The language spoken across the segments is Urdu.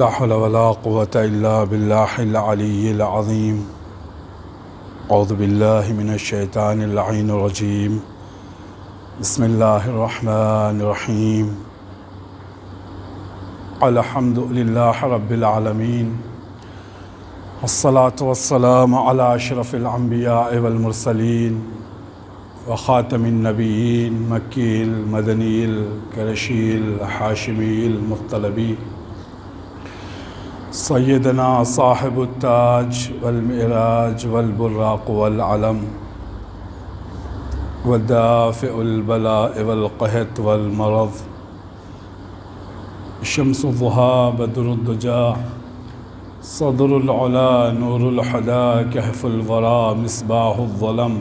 لا حول ولا قوة إلا بالله العلي العظيم. أعوذ بالله من الشيطان اللعين الرجيم. بسم الله الرحمن الرحيم. الحمد لله رب العالمين، والصلاة والسلام على أشرف الأنبياء والمرسلين وخاتم النبيين مكي المدني القرشي الحاشمي المطلبي سيدنا صاحب التاج والمعراج والبراق والعلم والدافع البلاء والقهط والمرض، شمس الضحى بدر الدجى صدر العلا نور الحدى كهف الورى مصباح الظلم،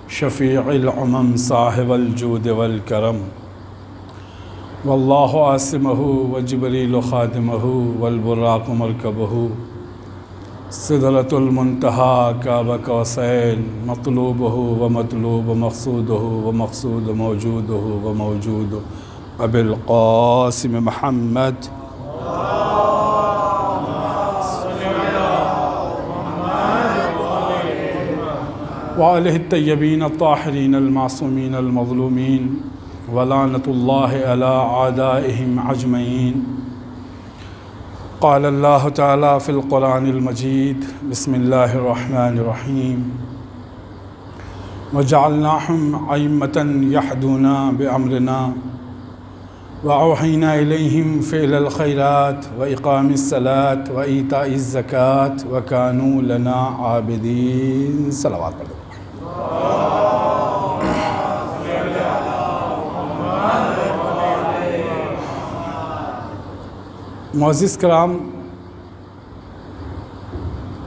شفيع الأمم صاحب الجود والكرم، والله عاصمه وجبريل خادمه والبراق مركبه، سدرة المنتهى كعب قوسين مطلوبه ومطلوب مقصوده ومقصود موجوده وموجود أبي القاسم محمد وآله الطيبين الطاهرين المعصومين المظلومين ولعنة الله على أعدائهم أجمعين. قال الله تعالى في القرآن المجيد: بسم الله الرحمن الرحيم. وجعلناهم أئمة يهدون بأمرنا وأوحينا إليهم فعل الخيرات وإقام الصلاة وإيتاء الزكاة وكانوا لنا عابدين. صلوات پڑھ. معزز کرام،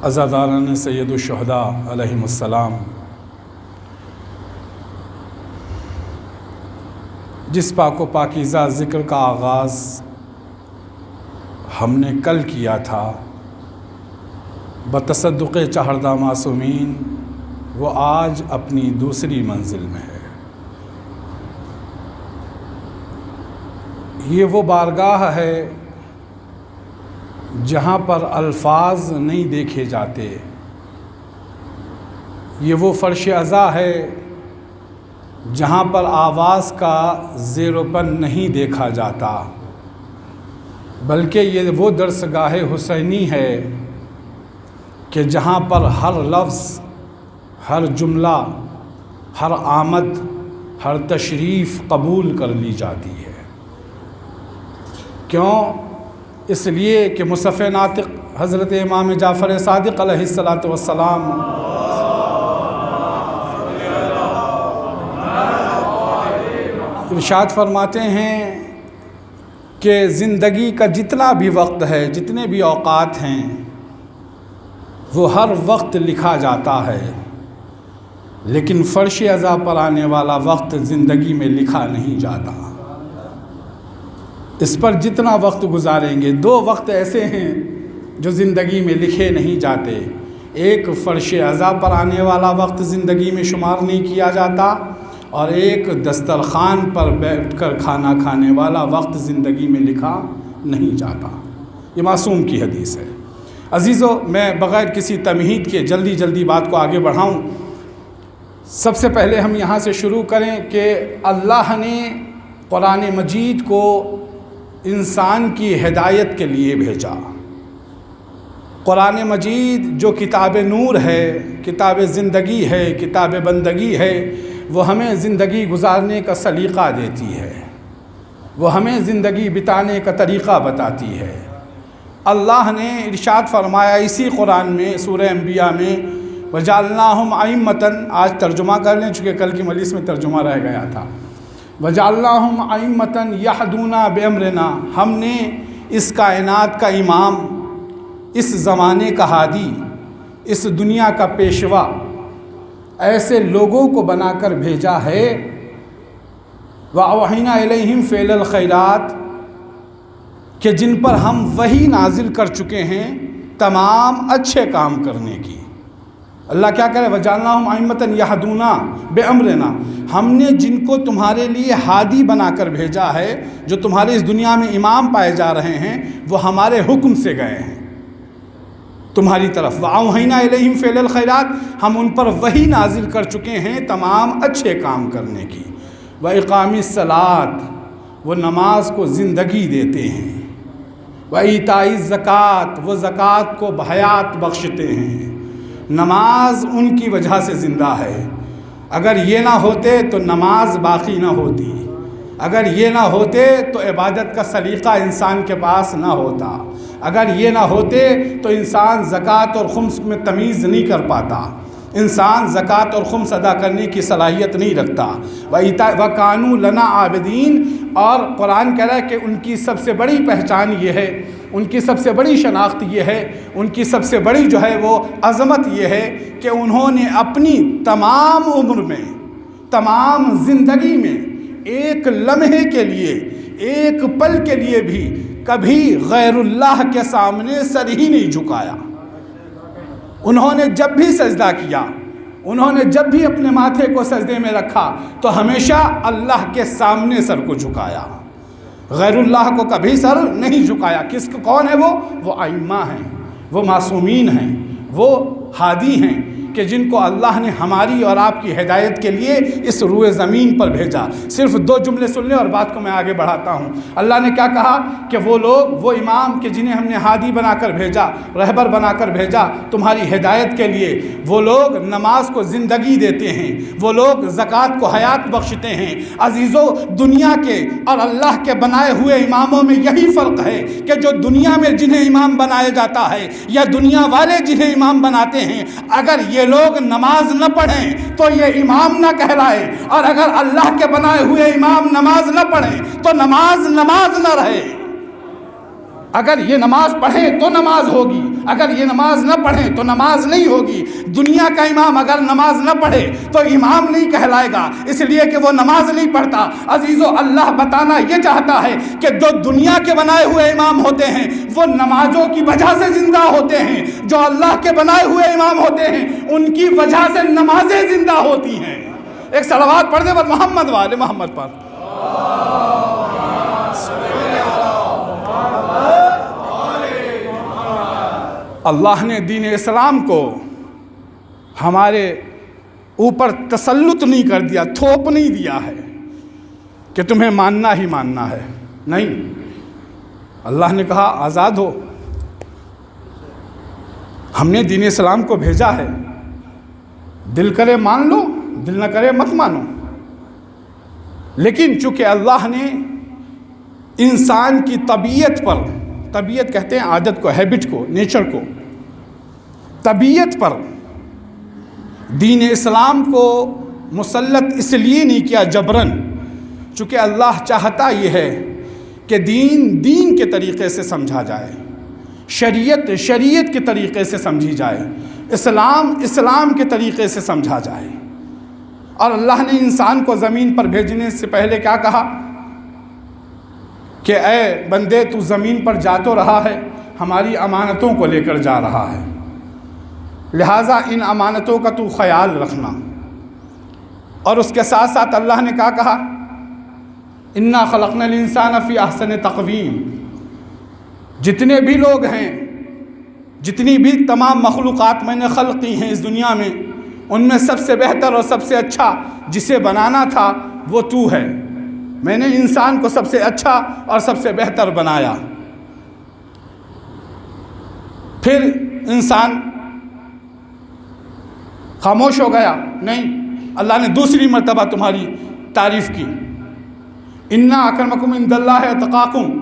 عزاداران سید الشہداء علیہم السلام، جس پاک و پاکیزہ ذکر کا آغاز ہم نے کل کیا تھا بتصدق چہردہ معصومین، وہ آج اپنی دوسری منزل میں ہے. یہ وہ بارگاہ ہے جہاں پر الفاظ نہیں دیکھے جاتے، یہ وہ فرش عزا ہے جہاں پر آواز کا زیر و پن نہیں دیکھا جاتا، بلکہ یہ وہ درسگاہ حسینی ہے کہ جہاں پر ہر لفظ، ہر جملہ، ہر آمد، ہر تشریف قبول کر لی جاتی ہے. کیوں؟ اس لیے کہ مصطفی ناطق حضرت امام جعفر صادق علیہ السلام ارشاد فرماتے ہیں کہ زندگی کا جتنا بھی وقت ہے، جتنے بھی اوقات ہیں، وہ ہر وقت لکھا جاتا ہے، لیکن فرش عزا پر آنے والا وقت زندگی میں لکھا نہیں جاتا. اس پر جتنا وقت گزاریں گے، دو وقت ایسے ہیں جو زندگی میں لکھے نہیں جاتے. ایک فرش عزا پر آنے والا وقت زندگی میں شمار نہیں کیا جاتا، اور ایک دسترخوان پر بیٹھ کر کھانا کھانے والا وقت زندگی میں لکھا نہیں جاتا. یہ معصوم کی حدیث ہے. عزیزو، میں بغیر کسی تمہید کے جلدی بات کو آگے بڑھاؤں. سب سے پہلے ہم یہاں سے شروع کریں کہ اللہ نے قرآن مجید کو انسان کی ہدایت کے لیے بھیجا. قرآن مجید جو کتاب نور ہے، کتاب زندگی ہے، کتاب بندگی ہے، وہ ہمیں زندگی گزارنے کا سلیقہ دیتی ہے، وہ ہمیں زندگی بتانے کا طریقہ بتاتی ہے. اللہ نے ارشاد فرمایا اسی قرآن میں سورہ انبیاء میں: وجعلناہم ائمۃ. آج ترجمہ کر لیں چونکہ کل کی مجلس میں ترجمہ رہ گیا تھا. وجعلناہم ائمۃ یہدون بامرنا. ہم نے اس کائنات کا امام، اس زمانے کا ہادی، اس دنیا کا پیشوا، ایسے لوگوں کو بنا کر بھیجا ہے. وَأَوْحَيْنَا إِلَيْهِمْ فِعْلَ الْخَيْرَاتِ، کہ جن پر ہم وحی نازل کر چکے ہیں تمام اچھے کام کرنے کی. اللہ کیا کرے وجعلناہم ائمۃ یہدون بامرنا، ہم نے جن کو تمہارے لیے ہادی بنا کر بھیجا ہے، جو تمہارے اس دنیا میں امام پائے جا رہے ہیں، وہ ہمارے حکم سے گئے ہیں تمہاری طرف۔ وَأَوْحَيْنَا إِلَيْهِمْ فِعْلَ الْخَيْرَاتِ، ہم ان پر وحی نازل کر چکے ہیں تمام اچھے کام کرنے کی۔ وَإِقَامِ الصَّلَاةِ، وہ نماز کو زندگی دیتے ہیں۔ وَإِيتَاءِ الزَّکَاةِ، وہ زکوٰۃ کو حیات بخشتے ہیں۔ نماز ان کی وجہ سے زندہ ہے، اگر یہ نہ ہوتے تو نماز باقی نہ ہوتی، اگر یہ نہ ہوتے تو عبادت کا سلیقہ انسان کے پاس نہ ہوتا، اگر یہ نہ ہوتے تو انسان زکوٰۃ اور خمس میں تمیز نہیں کر پاتا، انسان زکوٰۃ اور خمس ادا کرنے کی صلاحیت نہیں رکھتا۔ وَكَانُوا لَنَا عَابِدِينَ، اور قرآن کہہ رہا ہے کہ ان کی سب سے بڑی پہچان یہ ہے، ان کی سب سے بڑی شناخت یہ ہے، ان کی سب سے بڑی جو ہے وہ عظمت یہ ہے کہ انہوں نے اپنی تمام عمر میں، تمام زندگی میں ایک لمحے کے لیے، ایک پل کے لیے بھی کبھی غیر اللہ کے سامنے سر ہی نہیں جھکایا۔ انہوں نے جب بھی سجدہ کیا، انہوں نے جب بھی اپنے ماتھے کو سجدے میں رکھا تو ہمیشہ اللہ کے سامنے سر کو جھکایا، غیر اللہ کو کبھی سر نہیں جھکایا۔ کون ہے وہ ائمہ ہیں، وہ معصومین ہیں، وہ ہادی ہیں کہ جن کو اللہ نے ہماری اور آپ کی ہدایت کے لیے اس روئے زمین پر بھیجا۔ صرف دو جملے سن لیں اور بات کو میں آگے بڑھاتا ہوں۔ اللہ نے کیا کہا کہ وہ لوگ، وہ امام کہ جنہیں ہم نے ہادی بنا کر بھیجا، رہبر بنا کر بھیجا تمہاری ہدایت کے لیے، وہ لوگ نماز کو زندگی دیتے ہیں، وہ لوگ زکوٰۃ کو حیات بخشتے ہیں۔ عزیزو، دنیا کے اور اللہ کے بنائے ہوئے اماموں میں یہی فرق ہے کہ جو دنیا میں جنہیں امام بنایا جاتا ہے یا دنیا والے جنہیں امام بناتے ہیں، اگر یہ لوگ نماز نہ پڑھیں تو یہ امام نہ کہلائے، اور اگر اللہ کے بنائے ہوئے امام نماز نہ پڑھیں تو نماز نہ رہے۔ اگر یہ نماز پڑھیں تو نماز ہوگی، اگر یہ نماز نہ پڑھیں تو نماز نہیں ہوگی۔ دنیا کا امام اگر نماز نہ پڑھے تو امام نہیں کہلائے گا، اس لیے کہ وہ نماز نہیں پڑھتا۔ عزیزو، اللہ بتانا یہ چاہتا ہے کہ جو دنیا کے بنائے ہوئے امام ہوتے ہیں وہ نمازوں کی وجہ سے زندہ ہوتے ہیں، جو اللہ کے بنائے ہوئے امام ہوتے ہیں ان کی وجہ سے نمازیں زندہ ہوتی ہیں۔ ایک صلوات پڑھ دے پر محمد والے محمد پر۔ اللہ نے دین اسلام کو ہمارے اوپر تسلط نہیں کر دیا، تھوپ نہیں دیا ہے کہ تمہیں ماننا ہی ماننا ہے، نہیں۔ اللہ نے کہا آزاد ہو، ہم نے دین اسلام کو بھیجا ہے، دل کرے مان لو، دل نہ کرے مت مانو۔ لیکن چونکہ اللہ نے انسان کی طبیعت پر، طبیعت کہتے ہیں عادت کو، ہیبٹ کو، نیچر کو، طبیعت پر دین اسلام کو مسلط اس لیے نہیں کیا جبراً، چونکہ اللہ چاہتا یہ ہے کہ دین کے طریقے سے سمجھا جائے، شریعت کے طریقے سے سمجھی جائے، اسلام کے طریقے سے سمجھا جائے۔ اور اللہ نے انسان کو زمین پر بھیجنے سے پہلے کیا کہا کہ اے بندے، تو زمین پر جا تو رہا ہے، ہماری امانتوں کو لے کر جا رہا ہے، لہٰذا ان امانتوں کا تو خیال رکھنا۔ اور اس کے ساتھ ساتھ اللہ نے کیا کہا، انا خلقنا الانسان فی احسن تقویم۔ جتنے بھی لوگ ہیں، جتنی بھی تمام مخلوقات میں نے خلق کی ہیں اس دنیا میں، ان میں سب سے بہتر اور سب سے اچھا جسے بنانا تھا وہ تو ہے۔ میں نے انسان کو سب سے اچھا اور سب سے بہتر بنایا۔ پھر انسان خاموش ہو گیا؟ نہیں، اللہ نے دوسری مرتبہ تمہاری تعریف کی، انا اکرمکم عند اللہ اتقاکم۔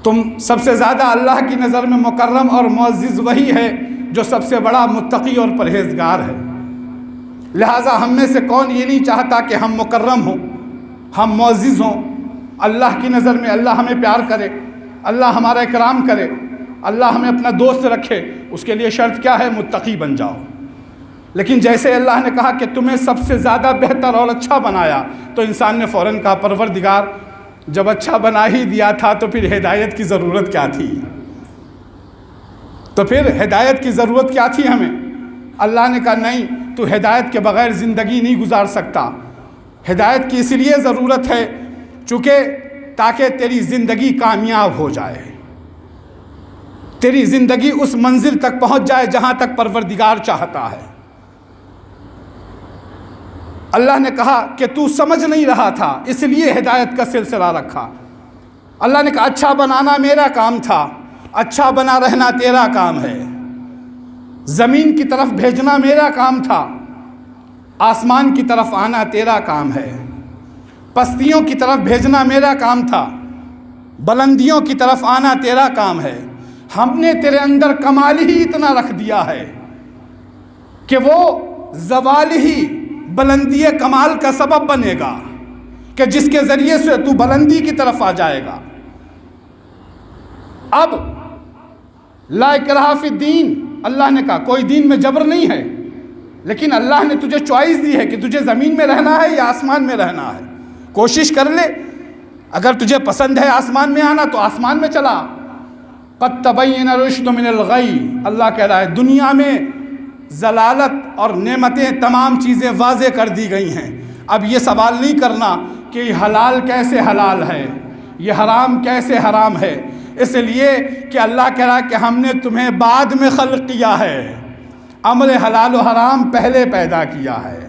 تم سب سے زیادہ اللہ کی نظر میں مکرم اور معزز وہی ہے جو سب سے بڑا متقی اور پرہیزگار ہے۔ لہٰذا ہم میں سے کون یہ نہیں چاہتا کہ ہم مکرم ہوں، ہم معزز ہوں، اللہ کی نظر میں اللہ ہمیں پیار کرے، اللہ ہمارا اکرام کرے، اللہ ہمیں اپنا دوست رکھے۔ اس کے لیے شرط کیا ہے؟ متقی بن جاؤ۔ لیکن جیسے اللہ نے کہا کہ تمہیں سب سے زیادہ بہتر اور اچھا بنایا، تو انسان نے فوراً کہا پروردگار جب اچھا بنا ہی دیا تھا تو پھر ہدایت کی ضرورت کیا تھی؟ تو پھر ہدایت کی ضرورت کیا تھی ہمیں؟ اللہ نے کہا نہیں، تو ہدایت کے بغیر زندگی نہیں گزار سکتا۔ ہدایت کی اس لیے ضرورت ہے چونکہ تاکہ تیری زندگی کامیاب ہو جائے، تیری زندگی اس منزل تک پہنچ جائے جہاں تک پروردگار چاہتا ہے۔ اللہ نے کہا کہ تو سمجھ نہیں رہا تھا اس لیے ہدایت کا سلسلہ رکھا۔ اللہ نے کہا اچھا بنانا میرا کام تھا، اچھا بنا رہنا تیرا کام ہے۔ زمین کی طرف بھیجنا میرا کام تھا، آسمان کی طرف آنا تیرا کام ہے۔ پستیوں کی طرف بھیجنا میرا کام تھا، بلندیوں کی طرف آنا تیرا کام ہے۔ ہم نے تیرے اندر کمال ہی اتنا رکھ دیا ہے کہ وہ زوال ہی بلندی کمال کا سبب بنے گا کہ جس کے ذریعے سے تو بلندی کی طرف آ جائے گا۔ اب لا اکراہ فی الدین، اللہ نے کہا کوئی دین میں جبر نہیں ہے، لیکن اللہ نے تجھے چوائس دی ہے کہ تجھے زمین میں رہنا ہے یا آسمان میں رہنا ہے۔ کوشش کر لے، اگر تجھے پسند ہے آسمان میں آنا تو آسمان میں چلا۔ قد تبین الرشد من الغی، اللہ کہہ رہا ہے دنیا میں ضلالت اور نعمتیں تمام چیزیں واضح کر دی گئی ہیں۔ اب یہ سوال نہیں کرنا کہ یہ حلال کیسے حلال ہے، یہ حرام کیسے حرام ہے، اس لیے کہ اللہ کہہ رہا ہے کہ ہم نے تمہیں بعد میں خلق کیا ہے، امر حلال و حرام پہلے پیدا کیا ہے۔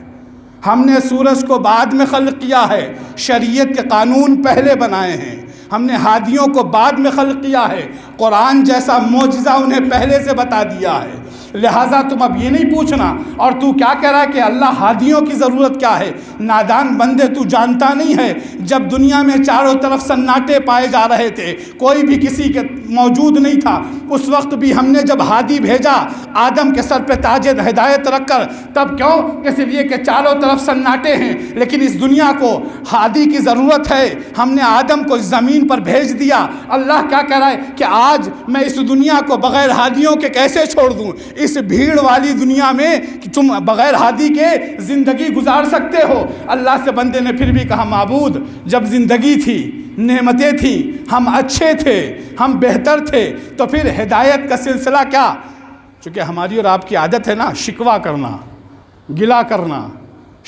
ہم نے سورج کو بعد میں خلق کیا ہے، شریعت کے قانون پہلے بنائے ہیں۔ ہم نے ہادیوں کو بعد میں خلق کیا ہے، قرآن جیسا معجزہ انہیں پہلے سے بتا دیا ہے۔ لہٰذا تم اب یہ نہیں پوچھنا، اور تو کیا کہہ رہا ہے کہ اللہ ہادیوں کی ضرورت کیا ہے؟ نادان بندے، تو جانتا نہیں ہے جب دنیا میں چاروں طرف سناٹے پائے جا رہے تھے، کوئی بھی کسی کے موجود نہیں تھا، اس وقت بھی ہم نے جب ہادی بھیجا آدم کے سر پہ تاج ہدایت رکھ کر، تب کیوں؟ اس لیے کہ چاروں طرف سناٹے ہیں، لیکن اس دنیا کو ہادی کی ضرورت ہے۔ ہم نے آدم کو زمین پر بھیج دیا۔ اللہ کیا کہہ رہا ہے کہ آج میں اس دنیا کو بغیر ہادیوں کے کیسے چھوڑ دوں؟ اس بھیڑ والی دنیا میں کہ تم بغیر ہادی کے زندگی گزار سکتے ہو؟ اللہ سے بندے نے پھر بھی کہا معبود، جب زندگی تھی، نعمتیں تھیں، ہم اچھے تھے، ہم بہتر تھے، تو پھر ہدایت کا سلسلہ کیا؟ چونکہ ہماری اور آپ کی عادت ہے نا شکوہ کرنا، گلہ کرنا،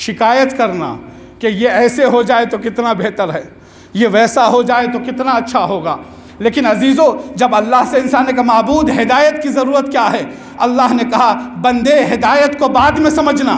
شکایت کرنا کہ یہ ایسے ہو جائے تو کتنا بہتر ہے، یہ ویسا ہو جائے تو کتنا اچھا ہوگا۔ لیکن عزیزو، جب اللہ سے انسان نے کہا معبود ہدایت کی ضرورت کیا ہے، اللہ نے کہا بندے ہدایت کو بعد میں سمجھنا،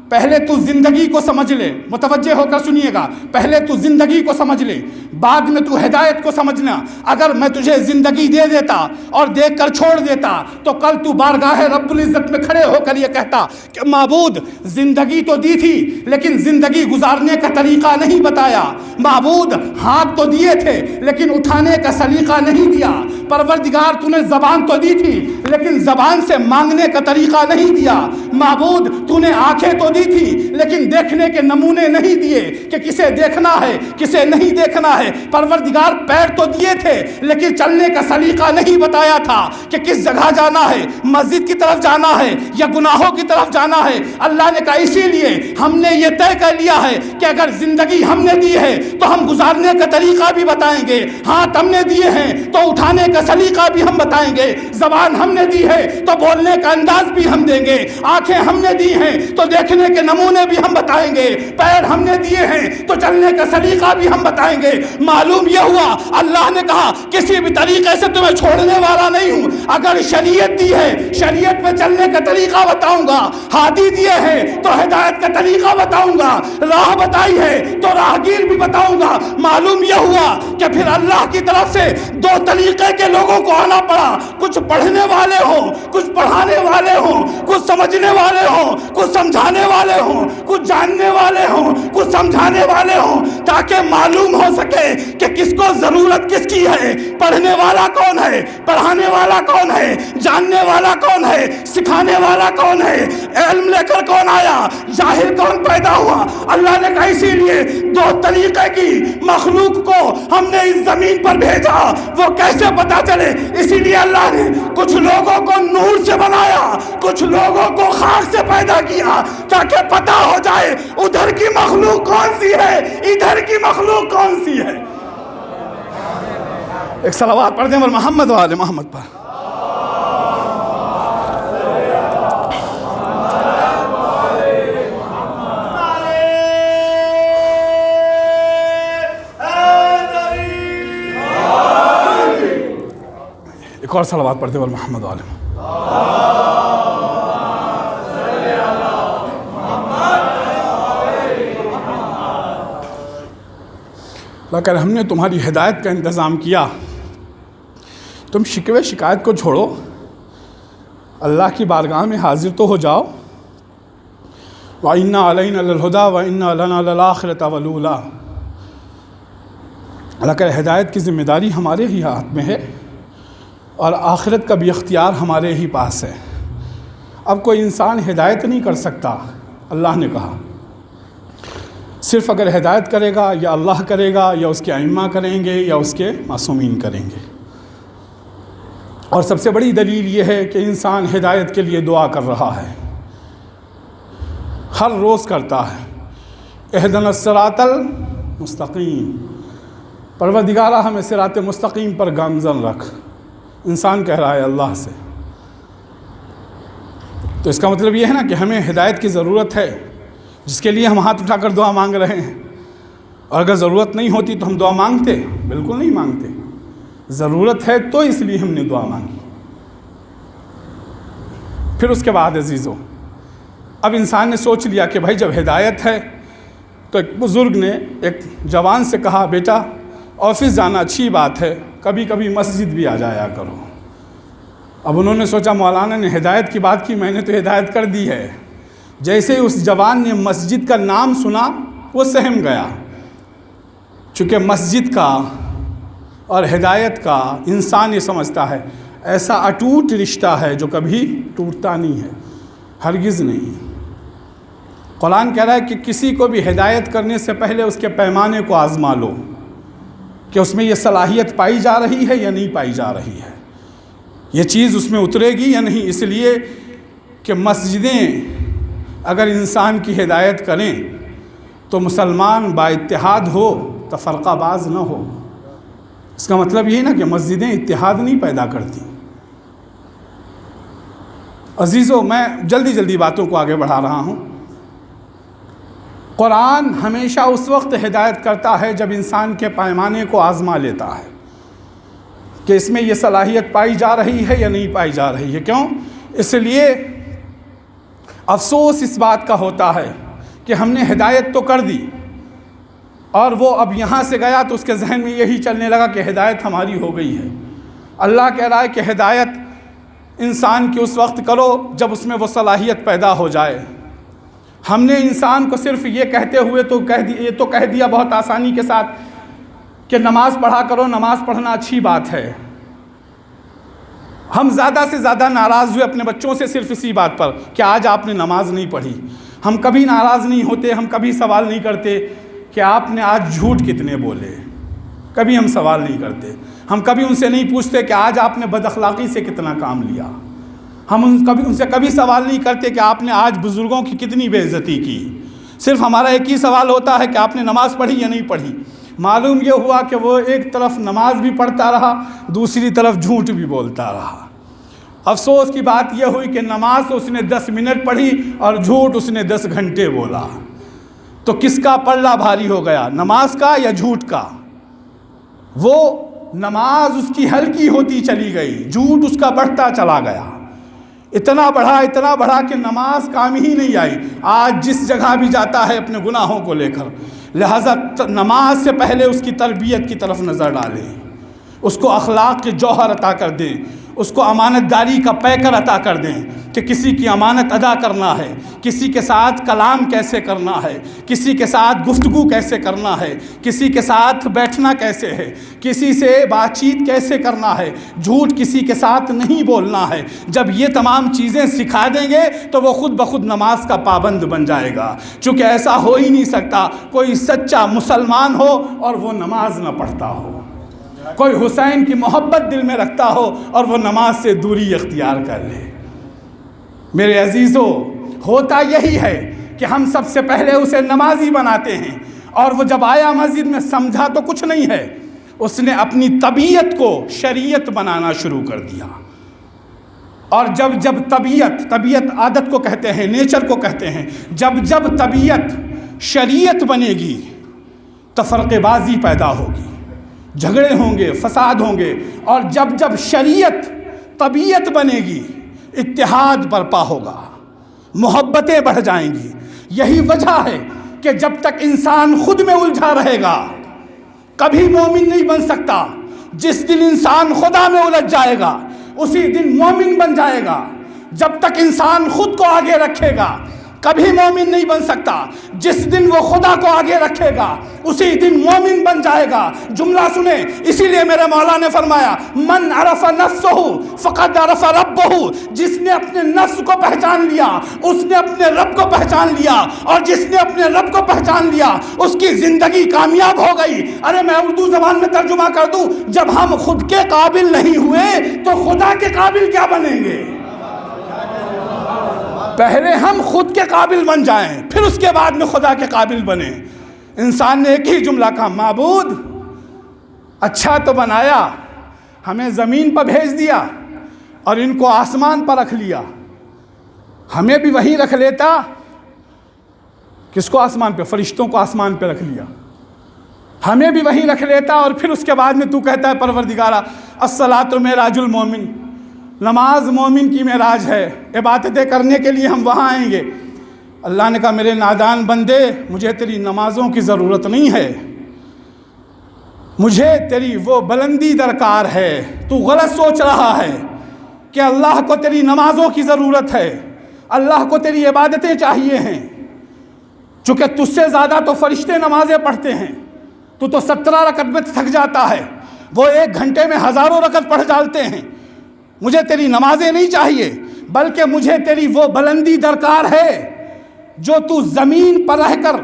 پہلے تو زندگی کو سمجھ لے۔ متوجہ ہو کر سنیے گا، پہلے تو زندگی کو سمجھ لے، بعد میں تو ہدایت کو سمجھنا۔ اگر میں تجھے زندگی دے دیتا اور دیکھ کر چھوڑ دیتا تو کل تو بارگاہ رب العزت میں کھڑے ہو کر یہ کہتا کہ معبود زندگی تو دی تھی لیکن زندگی گزارنے کا طریقہ نہیں بتایا، معبود ہاتھ تو دیے تھے لیکن اٹھانے کا سلیقہ نہیں دیا، پروردگار تو نے زبان تو دی تھی لیکن زبان سے مانگنے کا طریقہ نہیں دیا، معبود تو نے آنکھیں تو دی تھی لیکن دیکھنے کے نمونے نہیں دیے کہ کسے دیکھنا ہے کسے نہیں دیکھنا ہے، پروردگار پیر تو دیے تھے لیکن چلنے کا سلیقہ نہیں بتایا تھا کہ کس جگہ جانا ہے، مسجد کی طرف جانا ہے یا گناہوں کی طرف جانا ہے۔ اللہ نے کہا اسی لیے ہم نے یہ طے کر لیا ہے کہ اگر زندگی ہم نے دی ہے تو ہم گزارنے کا طریقہ بھی بتائیں گے، ہاتھ ہم نے دیے ہیں تو اٹھانے کا سلیقہ بھی ہم بتائیں گے، زبان ہم نے دی ہے تو بولنے کا انداز بھی ہم دیں گے، آنکھیں ہم نے دی ہیں تو دیکھنے کے نمونے بھی ہم بتائیں گے، پیر ہم نے دیے ہیں تو چلنے کا سلیقہ بھی ہم بتائیں گے۔ معلوم یہ ہوا اللہ نے کہا کسی بھی طریقے سے تمہیں چھوڑنے والا نہیں ہوں، اگر شریعت دی ہے شریعت میں چلنے کا طریقہ بتاؤں گا، ہادی دیے ہیں تو ہدایت کا طریقہ بتاؤں گا، راہ بتائی ہے تو راہگیر بھی بتاؤں گا۔ معلوم یہ ہوا کہ پھر اللہ کی طرف سے دو طریقے کے لوگوں کو آنا پڑا، کچھ پڑھنے والے ہوں، کچھ پڑھانے والے ہوں، کچھ سمجھنے والے ہوں، کچھ سمجھانے والے ہوں، کچھ جاننے والے ہوں، کچھ سمجھانے والے ہوں، تاکہ معلوم ہو سکے کہ کس کو ضرورت کس کی ہے، پڑھنے والا کون ہے، پڑھانے والا کون ہے، جاننے والا کون ہے، سکھانے والا کون ہے، علم لے کر کون آیا، جاہل کون پیدا ہوا۔ اللہ نے کہا اسی لیے دو طریقے کی مخلوق کو ہم نے اس زمین پر بھیجا، وہ کیسے پتا چلے؟ اسی لیے اللہ نے کچھ لوگوں کو نور سے بنایا، کچھ لوگوں کو خاک سے پیدا کیا، تاکہ پتا ہو جائے ادھر کی مخلوق کون سی ہے، ادھر کی مخلوق کون سی ہے۔ ایک صلوات پڑھ دیں اور محمد و آل محمد پر۔ ایک اور صلوات پڑھتے ہیں محمد علیہ. اللہ کہ ہم نے تمہاری ہدایت کا انتظام کیا، تم شکوے شکایت کو چھوڑو، اللہ کی بارگاہ میں حاضر تو ہو جاؤ. وَإِنَّا عَلَيْنَا لَلْهُدَىٰ وَإِنَّا لَنَا لَلْآخِرَةَ وَالْأُولَىٰ. اللہ کہ ہدایت کی ذمہ داری ہمارے ہی ہاتھ میں ہے اور آخرت کا بھی اختیار ہمارے ہی پاس ہے. اب کوئی انسان ہدایت نہیں کر سکتا، اللہ نے کہا. صرف اگر ہدایت کرے گا یا اللہ کرے گا یا اس کے ائمہ کریں گے یا اس کے معصومین کریں گے. اور سب سے بڑی دلیل یہ ہے کہ انسان ہدایت کے لیے دعا کر رہا ہے، ہر روز کرتا ہے. اہدنا الصراط المستقیم، پروردگارہ ہمیں صراط مستقیم پر گامزن رکھ. انسان کہہ رہا ہے اللہ سے. تو اس کا مطلب یہ ہے نا کہ ہمیں ہدایت کی ضرورت ہے، جس کے لیے ہم ہاتھ اٹھا کر دعا مانگ رہے ہیں. اور اگر ضرورت نہیں ہوتی تو ہم دعا مانگتے؟ بالکل نہیں مانگتے. ضرورت ہے تو اس لیے ہم نے دعا مانگی. پھر اس کے بعد عزیزو، اب انسان نے سوچ لیا کہ بھائی جب ہدایت ہے تو ایک بزرگ نے ایک جوان سے کہا بیٹا آفس جانا اچھی بات ہے، کبھی کبھی مسجد بھی آ جایا کرو. اب انہوں نے سوچا مولانا نے ہدایت کی بات کی، میں نے تو ہدایت کر دی ہے. جیسے ہی اس جوان نے مسجد کا نام سنا وہ سہم گیا، چونکہ مسجد کا اور ہدایت کا انسان یہ سمجھتا ہے ایسا اٹوٹ رشتہ ہے جو کبھی ٹوٹتا نہیں ہے، ہرگز نہیں. قرآن کہہ رہا ہے کہ کسی کو بھی ہدایت کرنے سے پہلے اس کے پیمانے کو آزما لو کہ اس میں یہ صلاحیت پائی جا رہی ہے یا نہیں پائی جا رہی ہے، یہ چیز اس میں اترے گی یا نہیں. اس لیے کہ مسجدیں اگر انسان کی ہدایت کریں تو مسلمان با اتحاد ہو، تفرقہ باز نہ ہو. اس کا مطلب یہ نا کہ مسجدیں اتحاد نہیں پیدا کرتی. عزیزو میں جلدی باتوں کو آگے بڑھا رہا ہوں. قرآن ہمیشہ اس وقت ہدایت کرتا ہے جب انسان کے پیمانے کو آزما لیتا ہے کہ اس میں یہ صلاحیت پائی جا رہی ہے یا نہیں پائی جا رہی ہے. کیوں؟ اس لیے افسوس اس بات کا ہوتا ہے کہ ہم نے ہدایت تو کر دی اور وہ اب یہاں سے گیا تو اس کے ذہن میں یہی چلنے لگا کہ ہدایت ہماری ہو گئی ہے. اللہ کہہ رہا ہے کہ ہدایت انسان کی اس وقت کرو جب اس میں وہ صلاحیت پیدا ہو جائے. ہم نے انسان کو صرف یہ کہتے ہوئے تو کہہ دیا بہت آسانی کے ساتھ کہ نماز پڑھا کرو، نماز پڑھنا اچھی بات ہے. ہم زیادہ سے زیادہ ناراض ہوئے اپنے بچوں سے صرف اسی بات پر کہ آج آپ نے نماز نہیں پڑھی. ہم کبھی ناراض نہیں ہوتے، ہم کبھی سوال نہیں کرتے کہ آپ نے آج جھوٹ کتنے بولے. کبھی ہم سوال نہیں کرتے. ہم کبھی ان سے نہیں پوچھتے کہ آج آپ نے بد اخلاقی سے کتنا کام لیا. ہم ان سے کبھی سوال نہیں کرتے کہ آپ نے آج بزرگوں کی کتنی بے عزتی کی. صرف ہمارا ایک ہی سوال ہوتا ہے کہ آپ نے نماز پڑھی یا نہیں پڑھی. معلوم یہ ہوا کہ وہ ایک طرف نماز بھی پڑھتا رہا، دوسری طرف جھوٹ بھی بولتا رہا. افسوس کی بات یہ ہوئی کہ نماز تو اس نے 10 منٹ پڑھی اور جھوٹ اس نے 10 گھنٹے بولا. تو کس کا پلڑا بھاری ہو گیا، نماز کا یا جھوٹ کا؟ وہ نماز اس کی ہلکی ہوتی چلی گئی، جھوٹ اس کا بڑھتا چلا گیا. اتنا بڑھا کہ نماز کام ہی نہیں آئی. آج جس جگہ بھی جاتا ہے اپنے گناہوں کو لے کر، لہذا نماز سے پہلے اس کی تربیت کی طرف نظر ڈالیں، اس کو اخلاق کے جوہر عطا کر دیں، اس کو امانت داری کا پیکر عطا کر دیں کہ کسی کی امانت ادا کرنا ہے، کسی کے ساتھ کلام کیسے کرنا ہے، کسی کے ساتھ گفتگو کیسے کرنا ہے، کسی کے ساتھ بیٹھنا کیسے ہے، کسی سے بات چیت کیسے کرنا ہے، جھوٹ کسی کے ساتھ نہیں بولنا ہے. جب یہ تمام چیزیں سکھا دیں گے تو وہ خود بخود نماز کا پابند بن جائے گا. چونکہ ایسا ہو ہی نہیں سکتا کوئی سچا مسلمان ہو اور وہ نماز نہ پڑھتا ہو، کوئی حسین کی محبت دل میں رکھتا ہو اور وہ نماز سے دوری اختیار کر لے. میرے عزیزو، ہوتا یہی ہے کہ ہم سب سے پہلے اسے نمازی بناتے ہیں، اور وہ جب آیا مسجد میں سمجھا تو کچھ نہیں ہے، اس نے اپنی طبیعت کو شریعت بنانا شروع کر دیا. اور جب طبیعت عادت کو کہتے ہیں، نیچر کو کہتے ہیں، جب طبیعت شریعت بنے گی تو فرقے بازی پیدا ہوگی، جھگڑے ہوں گے، فساد ہوں گے. اور جب شریعت طبیعت بنے گی، اتحاد برپا ہوگا، محبتیں بڑھ جائیں گی۔ یہی وجہ ہے کہ جب تک انسان خود میں الجھا رہے گا کبھی مومن نہیں بن سکتا۔ جس دن انسان خدا میں الجھ جائے گا اسی دن مومن بن جائے گا۔ جب تک انسان خود کو آگے رکھے گا کبھی مومن نہیں بن سکتا۔ جس دن وہ خدا کو آگے رکھے گا اسی دن مومن بن جائے گا۔ جملہ سنیں، اسی لیے میرے مولا نے فرمایا من عرف نفسہ فقد عرف ربہ، جس نے اپنے نفس کو پہچان لیا اس نے اپنے رب کو پہچان لیا، اور جس نے اپنے رب کو پہچان لیا اس کی زندگی کامیاب ہو گئی۔ ارے میں اردو زبان میں ترجمہ کر دوں، جب ہم خود کے قابل نہیں ہوئے تو خدا کے قابل کیا بنیں گے؟ پہلے ہم خود کے قابل بن جائیں، پھر اس کے بعد میں خدا کے قابل بنیں۔ انسان نے ایک ہی جملہ کہا، معبود اچھا تو بنایا، ہمیں زمین پر بھیج دیا اور ان کو آسمان پر رکھ لیا، ہمیں بھی وہیں رکھ لیتا۔ کس کو آسمان پہ؟ فرشتوں کو آسمان پہ رکھ لیا، ہمیں بھی وہیں رکھ لیتا، اور پھر اس کے بعد میں تو کہتا ہے پروردگارا الصلاۃ معراج المومن، نماز مومن کی معراج ہے، عبادتیں کرنے کے لیے ہم وہاں آئیں گے۔ اللہ نے کہا میرے نادان بندے، مجھے تیری نمازوں کی ضرورت نہیں ہے، مجھے تیری وہ بلندی درکار ہے۔ تو غلط سوچ رہا ہے کہ اللہ کو تیری نمازوں کی ضرورت ہے، اللہ کو تیری عبادتیں چاہیے ہیں، چونکہ تجھ سے زیادہ تو فرشتے نمازیں پڑھتے ہیں، تو 17 رکعت میں تھک جاتا ہے، وہ 1 گھنٹے میں ہزاروں رکعت پڑھ ڈالتے ہیں۔ مجھے تیری نمازیں نہیں چاہیے، بلکہ مجھے تیری وہ بلندی درکار ہے جو تو زمین پر رہ کر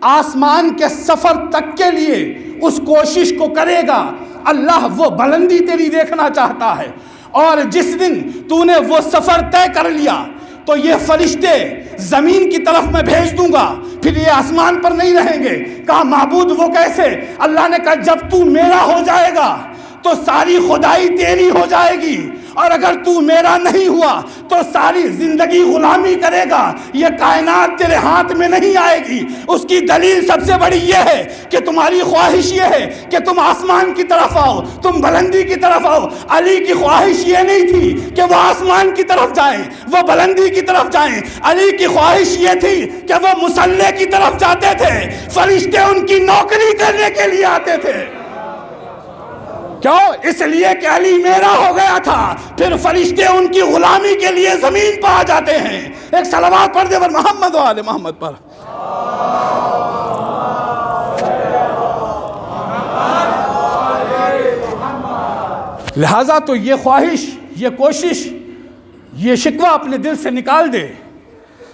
آسمان کے سفر تک کے لیے اس کوشش کو کرے گا۔ اللہ وہ بلندی تیری دیکھنا چاہتا ہے، اور جس دن تو نے وہ سفر طے کر لیا تو یہ فرشتے زمین کی طرف میں بھیج دوں گا، پھر یہ آسمان پر نہیں رہیں گے۔ کہا معبود وہ کیسے؟ اللہ نے کہا جب تو میرا ہو جائے گا تو ساری خدائی تیری ہو جائے گی، اور اگر تو میرا نہیں ہوا تو ساری زندگی غلامی کرے گا، یہ کائنات تیرے ہاتھ میں نہیں آئے گی۔ اس کی دلیل سب سے بڑی یہ ہے کہ تمہاری خواہش یہ ہے کہ تم آسمان کی طرف آؤ، تم بلندی کی طرف آؤ۔ علی کی خواہش یہ نہیں تھی کہ وہ آسمان کی طرف جائیں، وہ بلندی کی طرف جائیں، علی کی خواہش یہ تھی کہ وہ مصلی کی طرف جاتے تھے، فرشتے ان کی نوکری کرنے کے لیے آتے تھے۔ کیوں؟ اس لیے کہ علی میرا ہو گیا تھا، پھر فرشتے ان کی غلامی کے لیے زمین پر آ جاتے ہیں۔ ایک صلوات پڑھ دے پر محمد و آل محمد پر۔ لہٰذا تو یہ خواہش، یہ کوشش، یہ شکوہ اپنے دل سے نکال دے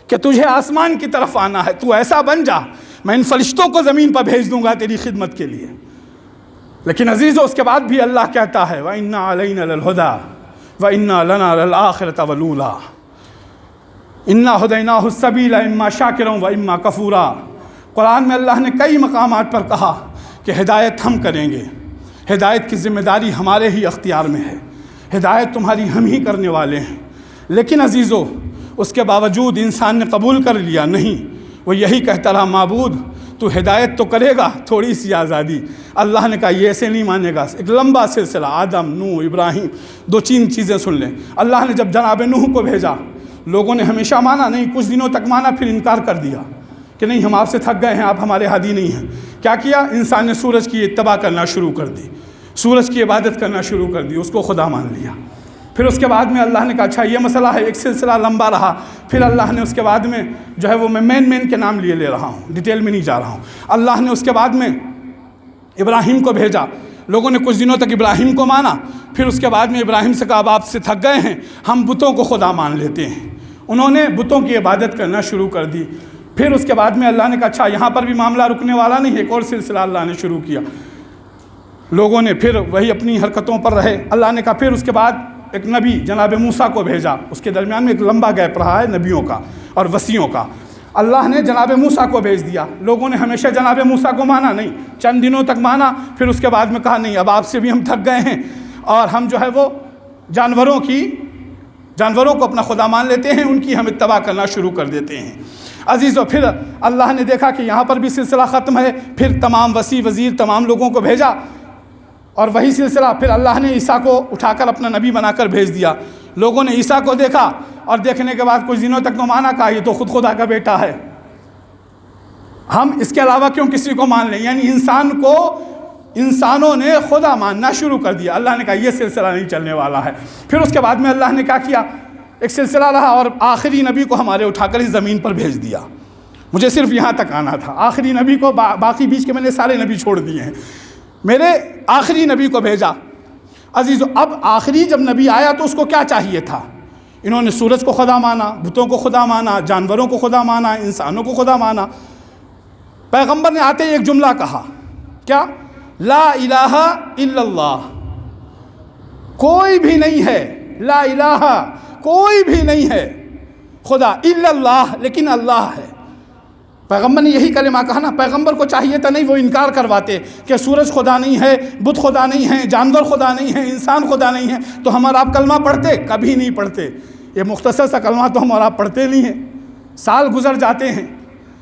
کہ تجھے آسمان کی طرف آنا ہے، تو ایسا بن جا، میں ان فرشتوں کو زمین پر بھیج دوں گا تیری خدمت کے لیے۔ لیکن عزیزو اس کے بعد بھی اللہ کہتا ہے وَإِنَّا عَلَيْنَا لَلْهُدَىٰ وَإِنَّا لَنَا لَلْآخِرَةَ وَالْأُولَىٰ إِنَّا هَدَيْنَاهُ السَّبِيلَ إِمَّا شَاكِرًا وَإِمَّا كَفُورًا۔ قرآن میں اللہ نے کئی مقامات پر کہا کہ ہدایت ہم کریں گے، ہدایت کی ذمہ داری ہمارے ہی اختیار میں ہے، ہدایت تمہاری ہم ہی کرنے والے ہیں۔ لیکن عزیزو اس کے باوجود انسان نے قبول کر لیا نہیں، وہ یہی کہتا رہا معبود تو ہدایت تو کرے گا، تھوڑی سی آزادی۔ اللہ نے کہا یہ ایسے نہیں مانے گا۔ ایک لمبا سلسلہ، آدم، نوح، ابراہیم، 2-3 چیزیں سن لیں۔ اللہ نے جب جناب نوح کو بھیجا، لوگوں نے ہمیشہ مانا نہیں، کچھ دنوں تک مانا، پھر انکار کر دیا کہ نہیں ہم آپ سے تھک گئے ہیں، آپ ہمارے ہادی نہیں ہیں۔ کیا کیا؟ انسان نے سورج کی اتباع کرنا شروع کر دی، سورج کی عبادت کرنا شروع کر دی، اس کو خدا مان لیا۔ پھر اس کے بعد میں اللہ نے کہا اچھا یہ مسئلہ ہے، ایک سلسلہ لمبا رہا۔ پھر اللہ نے اس کے بعد میں جو ہے وہ میں مین کے نام لیے لے رہا ہوں، ڈیٹیل میں نہیں جا رہا ہوں۔ اللہ نے اس کے بعد میں ابراہیم کو بھیجا، لوگوں نے کچھ دنوں تک ابراہیم کو مانا، پھر اس کے بعد میں ابراہیم سے کہا اب آپ سے تھک گئے ہیں، ہم بتوں کو خدا مان لیتے ہیں۔ انہوں نے بتوں کی عبادت کرنا شروع کر دی۔ پھر اس کے بعد میں اللہ نے کہا اچھا یہاں پر بھی معاملہ رکنے والا نہیں، ایک اور سلسلہ اللہ نے شروع کیا۔ لوگوں نے پھر وہی اپنی حرکتوں پر رہے۔ اللہ نے کہا پھر اس کے بعد ایک نبی جناب موسیٰ کو بھیجا، اس کے درمیان میں ایک لمبا گیپ رہا ہے نبیوں کا اور وصیوں کا۔ اللہ نے جناب موسیٰ کو بھیج دیا، لوگوں نے ہمیشہ جناب موسیٰ کو مانا نہیں، چند دنوں تک مانا، پھر اس کے بعد میں کہا نہیں اب آپ سے بھی ہم تھک گئے ہیں، اور ہم جو ہے وہ جانوروں کو اپنا خدا مان لیتے ہیں، ان کی ہم اتباع کرنا شروع کر دیتے ہیں۔ عزیزو پھر اللہ نے دیکھا کہ یہاں پر بھی سلسلہ ختم ہے، پھر تمام وصی وزیر تمام لوگوں کو بھیجا، اور وہی سلسلہ پھر اللہ نے عیسیٰ کو اٹھا کر اپنا نبی بنا کر بھیج دیا. لوگوں نے عیسیٰ کو دیکھا اور دیکھنے کے بعد کچھ دنوں تک تو مانا کہا یہ تو خود خدا کا بیٹا ہے, ہم اس کے علاوہ کیوں کسی کو مان لیں. یعنی انسانوں نے خدا ماننا شروع کر دیا. اللہ نے کہا یہ سلسلہ نہیں چلنے والا ہے. پھر اس کے بعد میں اللہ نے کیا کیا, ایک سلسلہ رہا اور آخری نبی کو ہمارے اٹھا کر اس زمین پر بھیج دیا. مجھے صرف یہاں تک آنا تھا, آخری نبی کو, باقی بیچ کے میں نے سارے نبی چھوڑ دیے ہیں, میرے آخری نبی کو بھیجا. عزیزو, اب آخری جب نبی آیا تو اس کو کیا چاہیے تھا؟ انہوں نے سورج کو خدا مانا, بتوں کو خدا مانا, جانوروں کو خدا مانا, انسانوں کو خدا مانا. پیغمبر نے آتے ہی ایک جملہ کہا, کیا؟ لا الہ الا اللہ, کوئی بھی نہیں ہے, لا الہ کوئی بھی نہیں ہے خدا, الا اللہ لیکن اللہ ہے. پیغمبر نے یہی کلمہ کہا نا. پیغمبر کو چاہیے تھا نہیں وہ انکار کرواتے کہ سورج خدا نہیں ہے, بت خدا نہیں ہے, جانور خدا نہیں ہے, انسان خدا نہیں ہے. تو ہم اور آپ کلمہ پڑھتے؟ کبھی نہیں پڑھتے. یہ مختصر سا کلمہ تو ہم اور آپ پڑھتے نہیں ہیں, سال گزر جاتے ہیں.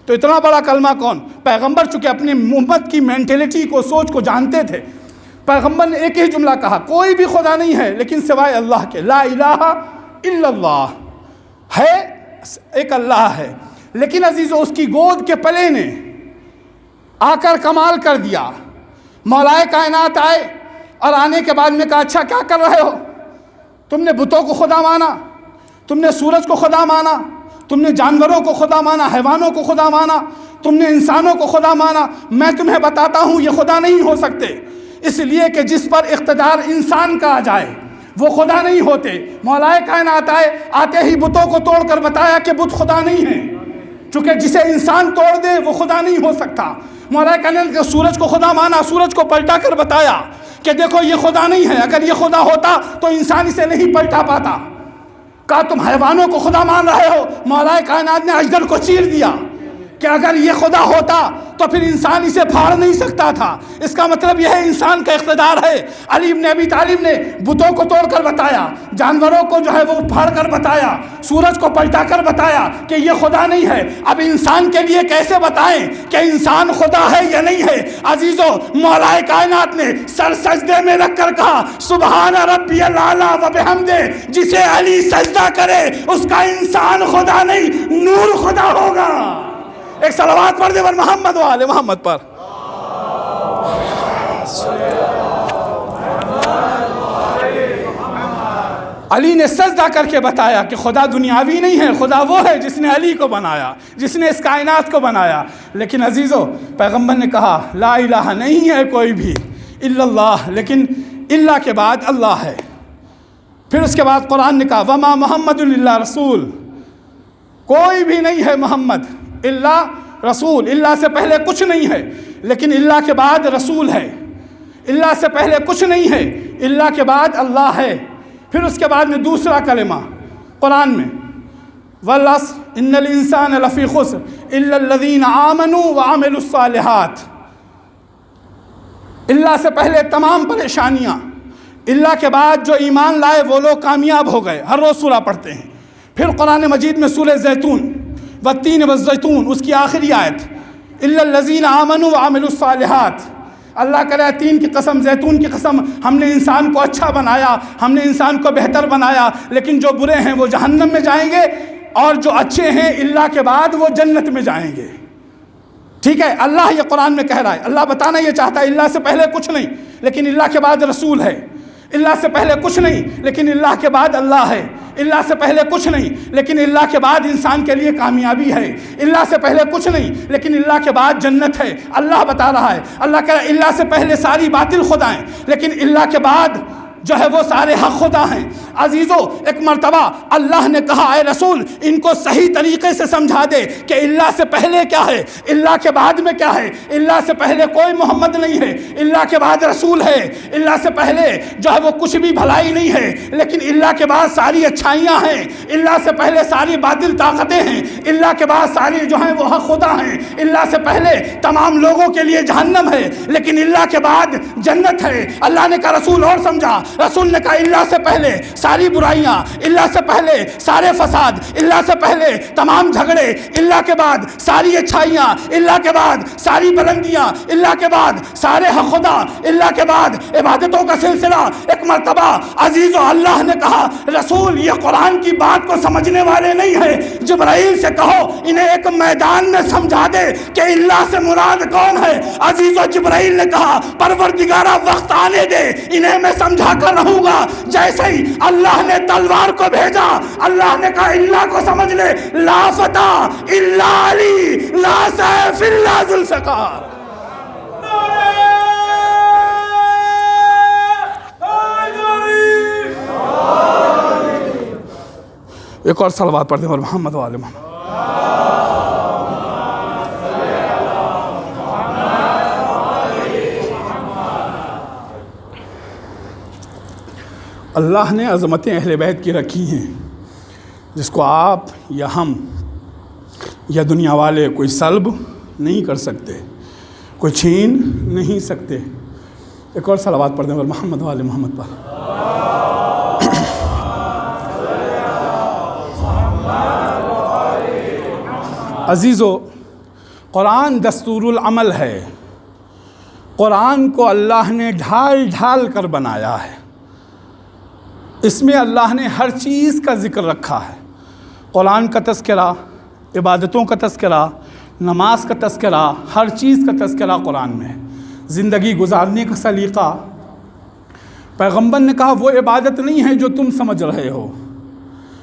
تو اتنا بڑا کلمہ کون؟ پیغمبر چونکہ اپنی امت کی مینٹلٹی کو, سوچ کو جانتے تھے. پیغمبر نے ایک ہی جملہ کہا, کوئی بھی خدا نہیں ہے لیکن سوائے اللہ کے, لا الہ الا اللہ, ہے ایک اللہ ہے. لیکن عزیزو, اس کی گود کے پلے نے آ کر کمال کر دیا. مولائے کائنات آئے اور آنے کے بعد میں کہا اچھا کیا کر رہے ہو؟ تم نے بتوں کو خدا مانا, تم نے سورج کو خدا مانا, تم نے جانوروں کو خدا مانا, حیوانوں کو خدا مانا, تم نے انسانوں کو خدا مانا. میں تمہیں بتاتا ہوں یہ خدا نہیں ہو سکتے, اس لیے کہ جس پر اقتدار انسان کا آ جائے وہ خدا نہیں ہوتے. مولائے کائنات آئے, آتے ہی بتوں کو توڑ کر بتایا کہ بت خدا نہیں ہے, چونکہ جسے انسان توڑ دے وہ خدا نہیں ہو سکتا. مولائے کائنات نے سورج کو خدا مانا, سورج کو پلٹا کر بتایا کہ دیکھو یہ خدا نہیں ہے, اگر یہ خدا ہوتا تو انسان اسے نہیں پلٹا پاتا. کہا تم حیوانوں کو خدا مان رہے ہو. مولائے کائنات نے اجدر کو چیر دیا کہ اگر یہ خدا ہوتا تو پھر انسان اسے پھاڑ نہیں سکتا تھا. اس کا مطلب یہ ہے انسان کا اقتدار ہے. علی بن ابی طالب نے بتوں کو توڑ کر بتایا, جانوروں کو جو ہے وہ پھاڑ کر بتایا, سورج کو پلٹا کر بتایا کہ یہ خدا نہیں ہے. اب انسان کے لیے کیسے بتائیں کہ انسان خدا ہے یا نہیں ہے؟ عزیزو, مولائے کائنات نے سر سجدے میں رکھ کر کہا سبحان ربی الاعلی و بحمدہ, جسے علی سجدہ کرے اس کا انسان خدا نہیں نور خدا ہوگا. ایک صلوات پڑھ دے بر محمد و آل محمد پر. علی نے سجدہ کر کے بتایا کہ خدا دنیاوی نہیں ہے, خدا وہ ہے جس نے علی کو بنایا, جس نے اس کائنات کو بنایا. لیکن عزیزو, پیغمبر نے کہا لا الہ نہیں ہے کوئی بھی الا اللہ, لیکن اللہ کے بعد اللہ ہے. پھر اس کے بعد قرآن نے کہا وما محمد الا رسول, کوئی بھی نہیں ہے محمد اللہ رسول. اللہ سے پہلے کچھ نہیں ہے لیکن اللہ کے بعد رسول ہے. اللہ سے پہلے کچھ نہیں ہے, اللہ کے بعد اللہ ہے. پھر اس کے بعد میں دوسرا کلمہ قرآن میں والعصر ان الانسان لفی خسر الا الذین آمنوا وعملوا الصالحات. اللہ سے پہلے تمام پریشانیاں, اللہ کے بعد جو ایمان لائے وہ لوگ کامیاب ہو گئے. ہر روز سورہ پڑھتے ہیں. پھر قرآن مجید میں سورہ زیتون والتین والزیتون, اس کی آخری آیت الا الذین آمنوا وعملوا الصالحات. اللہ کرے تین کی قسم, زیتون کی قسم, ہم نے انسان کو اچھا بنایا, ہم نے انسان کو بہتر بنایا, لیکن جو برے ہیں وہ جہنم میں جائیں گے اور جو اچھے ہیں اللہ کے بعد وہ جنت میں جائیں گے. ٹھیک ہے, اللہ یہ قرآن میں کہہ رہا ہے. اللہ بتانا یہ چاہتا ہے اللہ سے پہلے کچھ نہیں لیکن اللہ کے بعد رسول ہے. اللہ سے پہلے کچھ نہیں لیکن اللہ کے بعد اللہ ہے. اللہ سے پہلے کچھ نہیں لیکن اللہ کے بعد انسان کے لیے کامیابی ہے. اللہ سے پہلے کچھ نہیں لیکن اللہ کے بعد جنت ہے. اللہ بتا رہا ہے, اللہ کہہ رہا ہے اللہ سے پہلے ساری باطل خدائیں لیکن اللہ کے بعد جو ہے وہ سارے حق خدا ہیں. عزیزو, ایک مرتبہ اللہ نے کہا اے رسول ان کو صحیح طریقے سے سمجھا دے کہ اللہ سے پہلے کیا ہے, اللہ کے بعد میں کیا ہے. اللہ سے پہلے کوئی محمد نہیں ہے, اللہ کے بعد رسول ہے. اللہ سے پہلے جو ہے وہ کچھ بھی بھلائی نہیں ہے لیکن اللہ کے بعد ساری اچھائیاں ہیں. اللہ سے پہلے ساری باطل طاقتیں ہیں, اللہ کے بعد ساری جو ہیں وہ حق خدا ہیں. اللہ سے پہلے تمام لوگوں کے لیے جہنم ہے لیکن اللہ کے بعد جنت ہے. اللہ نے کہا رسول اور سمجھا, رسول نے کہا اللہ سے پہلے ساری برائیاں، اللہ سے پہلے سارے فساد، اللہ سے پہلے تمام جھگڑے، اللہ کے بعد ساری اچھائیاں، اللہ کے بعد ساری بلندیاں، اللہ کے بعد سارے حق خدا، اللہ کے بعد عبادتوں کا سلسلہ۔ ایک مرتبہ عزیزو اللہ نے کہا رسول یہ قرآن کی بات کو سمجھنے والے نہیں ہیں، جبرائیل سے کہو انہیں ایک میدان میں سمجھا دے کہ اللہ سے مراد کون ہے۔ عزیزو جبرائیل نے کہا پروردگارہ وقت آنے دے، انہیں میں سمجھا کر رہوں گا۔ جیسے ہی اللہ نے تلوار کو بھیجا، اللہ نے کہا اللہ کو سمجھ لے، لا فتح الا علی، لا سیف الا ذوالفقار۔ ایک اور صلوات پڑھتے ہیں اور محمد و آل محمد۔ اللہ نے عظمتیں اہل بیت کی رکھی ہیں جس کو آپ یا ہم یا دنیا والے کوئی سلب نہیں کر سکتے، کوئی چھین نہیں سکتے۔ ایک اور صلوات پڑھتے ہیں اور محمد و آل محمد پر۔ عزیزو قرآن دستور العمل ہے، قرآن کو اللہ نے ڈھال ڈھال کر بنایا ہے، اس میں اللہ نے ہر چیز کا ذکر رکھا ہے۔ قرآن کا تذکرہ، عبادتوں کا تذکرہ، نماز کا تذکرہ، ہر چیز کا تذکرہ قرآن میں ہے۔ زندگی گزارنے کا سلیقہ، پیغمبر نے کہا وہ عبادت نہیں ہے جو تم سمجھ رہے ہو،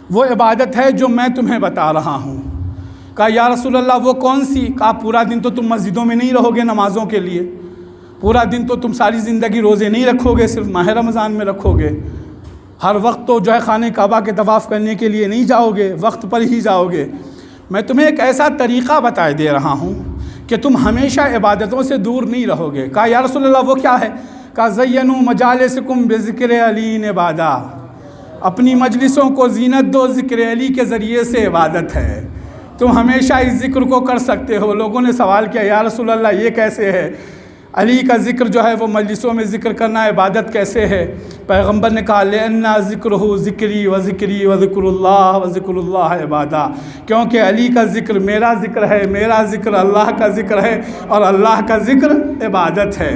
وہ عبادت ہے جو میں تمہیں بتا رہا ہوں۔ کہا یا رسول اللہ وہ کون سی؟ کہا پورا دن تو تم مسجدوں میں نہیں رہو گے نمازوں کے لیے، پورا دن تو تم ساری زندگی روزے نہیں رکھو گے، صرف ماہ رمضان میں رکھو گے، ہر وقت تو جو ہے خانہ کعبہ کے طواف کرنے کے لیے نہیں جاؤ گے، وقت پر ہی جاؤ گے۔ میں تمہیں ایک ایسا طریقہ بتائے دے رہا ہوں کہ تم ہمیشہ عبادتوں سے دور نہیں رہو گے۔ کہا یا رسول اللہ وہ کیا ہے؟ کہا زینوا مجالسکم بذکر علی عبادہ، اپنی مجلسوں کو زینت دو، ذکر علی کے ذریعے سے عبادت ہے، تم ہمیشہ اس ذکر کو کر سکتے ہو۔ لوگوں نے سوال کیا یا رسول اللہ یہ کیسے ہے؟ علی کا ذکر جو ہے وہ مجلسوں میں ذکر کرنا عبادت کیسے ہے؟ پیغمبر نے کہا لِأَنَّ ذِكْرُهُ ذِكْرِي وَذِكْرِي وَذِكْرُ اللَّهِ وَذِكْرُ اللَّهِ عِبَادَةٌ، کیونکہ علی کا ذکر میرا ذکر ہے، میرا ذکر اللہ کا ذکر ہے، اور اللہ کا ذکر عبادت ہے۔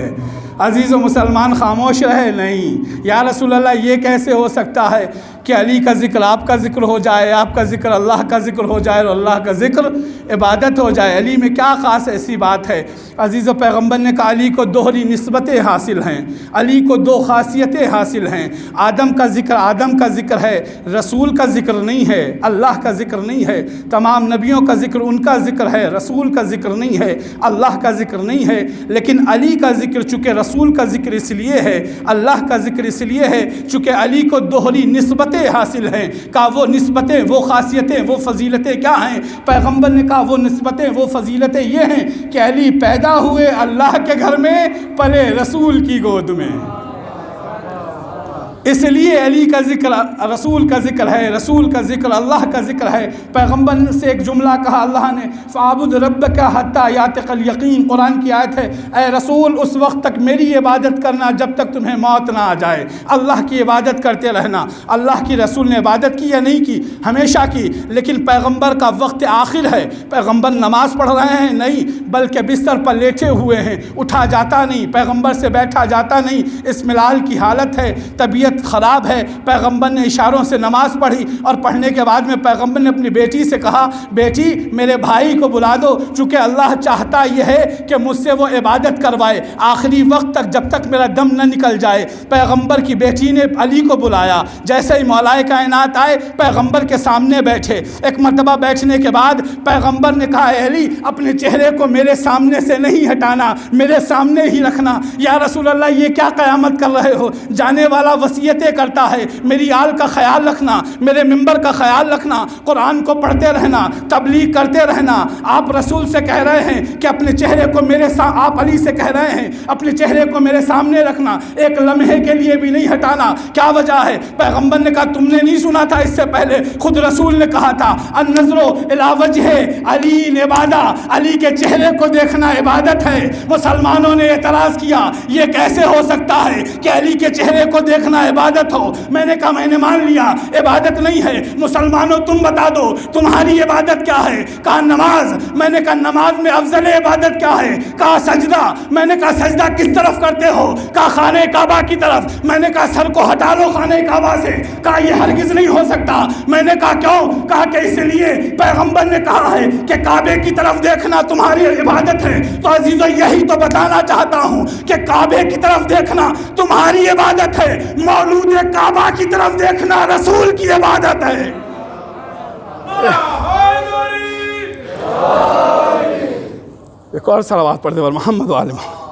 عزیز و مسلمان خاموش رہے نہیں۔ یا رسول اللہ یہ کیسے ہو سکتا ہے کہ علی کا ذکر آپ کا ذکر ہو جائے، آپ کا ذکر اللہ کا ذکر ہو جائے، اور اللہ کا ذکر عبادت ہو جائے؟ علی میں کیا خاص ایسی بات ہے؟ عزیز و پیغمبر نے کہا علی کو دوہری نسبتیں حاصل ہیں، علی کو دو خاصیتیں حاصل ہیں۔ آدم کا ذکر آدم کا ذکر ہے، رسول کا ذکر نہیں ہے، اللہ کا ذکر نہیں ہے۔ تمام نبیوں کا ذکر ان کا ذکر ہے، رسول کا ذکر نہیں ہے، اللہ کا ذکر نہیں ہے۔ لیکن علی کا ذکر چونکہ رسول کا ذکر اس لیے ہے، اللہ کا ذکر اس لیے ہے چونکہ علی کو دوہری نسبتیں حاصل ہیں۔ کہا وہ نسبتیں، وہ خاصیتیں، وہ فضیلتیں کیا ہیں؟ پیغمبر نے کہا وہ نسبتیں، وہ فضیلتیں یہ ہیں کہ علی پیدا ہوئے اللہ کے گھر میں، پلے رسول کی گود میں، اس لیے علی کا ذکر رسول کا ذکر ہے، رسول کا ذکر اللہ کا ذکر ہے۔ پیغمبر سے ایک جملہ کہا اللہ نے فَعَبُدْ رَبَّكَ حَتَّى يَأْتِيَكَ الْيَقِينُ، قرآن کی آیت ہے اے رسول اس وقت تک میری عبادت کرنا جب تک تمہیں موت نہ آ جائے۔ اللہ کی عبادت کرتے رہنا۔ اللہ کی رسول نے عبادت کی یا نہیں کی؟ ہمیشہ کی۔ لیکن پیغمبر کا وقت آخر ہے، پیغمبر نماز پڑھ رہے ہیں نہیں، بلکہ بستر پر لیٹے ہوئے ہیں، اٹھا جاتا نہیں، پیغمبر سے بیٹھا جاتا نہیں، اسملال کی حالت ہے، طبیعت خراب ہے۔ پیغمبر نے اشاروں سے نماز پڑھی، اور پڑھنے کے بعد میں پیغمبر نے اپنی بیٹی سے کہا بیٹی میرے بھائی کو بلا دو، چونکہ اللہ چاہتا یہ ہے کہ مجھ سے وہ عبادت کروائے آخری وقت تک جب تک میرا دم نہ نکل جائے۔ پیغمبر کی بیٹی نے علی کو بلایا، جیسے ہی مولائے کائنات آئے پیغمبر کے سامنے بیٹھے۔ ایک مرتبہ بیٹھنے کے بعد پیغمبر نے کہا اے علی اپنے چہرے کو میرے سامنے سے نہیں ہٹانا، میرے سامنے ہی رکھنا۔ یا رسول اللہ یہ کیا قیامت کر رہے ہو؟ جانے والا وصیتیں کرتا ہے، میری آل کا خیال رکھنا، میرے منبر کا خیال رکھنا، قرآن کو پڑھتے رہنا، تبلیغ کرتے رہنا۔ آپ رسول سے کہہ رہے ہیں کہ اپنے چہرے کو آپ علی سے کہہ رہے ہیں اپنے چہرے کو میرے سامنے رکھنا، ایک لمحے کے لیے بھی نہیں ہٹانا۔ کیا وجہ ہے؟ پیغمبر نے کہا تم نے نہیں سنا تھا اس سے پہلے؟ خود رسول نے کہا تھا النظر الی وجہ علی عبادہ، علی کے چہرے کو دیکھنا عبادت ہے۔ مسلمانوں نے اعتراض کیا یہ کیسے ہو سکتا ہے کہ علی کے چہرے کو دیکھنا عبادت ہو۔ میں نے کہا میں نے مان لیا عبادت نہیں ہے، مسلمانوں تم بتا دو تمہاری عبادت کیا ہے؟ کہا نماز۔ میں نے کہا نماز میں افضل عبادت کیا ہے؟ کہا سجدہ۔ میں نے کہا سجدہ کس طرف کرتے ہو؟ کہا خانہ کعبہ کی طرف۔ میں نے کہا سر کو ہٹا لو خانہ کعبہ سے۔ کہا یہ ہرگز نہیں ہو سکتا۔ میں نے کہا کیوں؟ کہا کہ اس لیے پیغمبر نے کہا ہے کہ کعبے کی طرف دیکھنا تمہاری عبادت ہے۔ تو عزیزو یہی تو بتانا چاہتا ہوں کہ کعبے کی طرف دیکھنا تمہاری عبادت ہے، مولود کعبہ کی طرف دیکھنا رسول کی عبادت ہے۔ ایک اور صلوات پڑھ دے اور محمد و آل محمد۔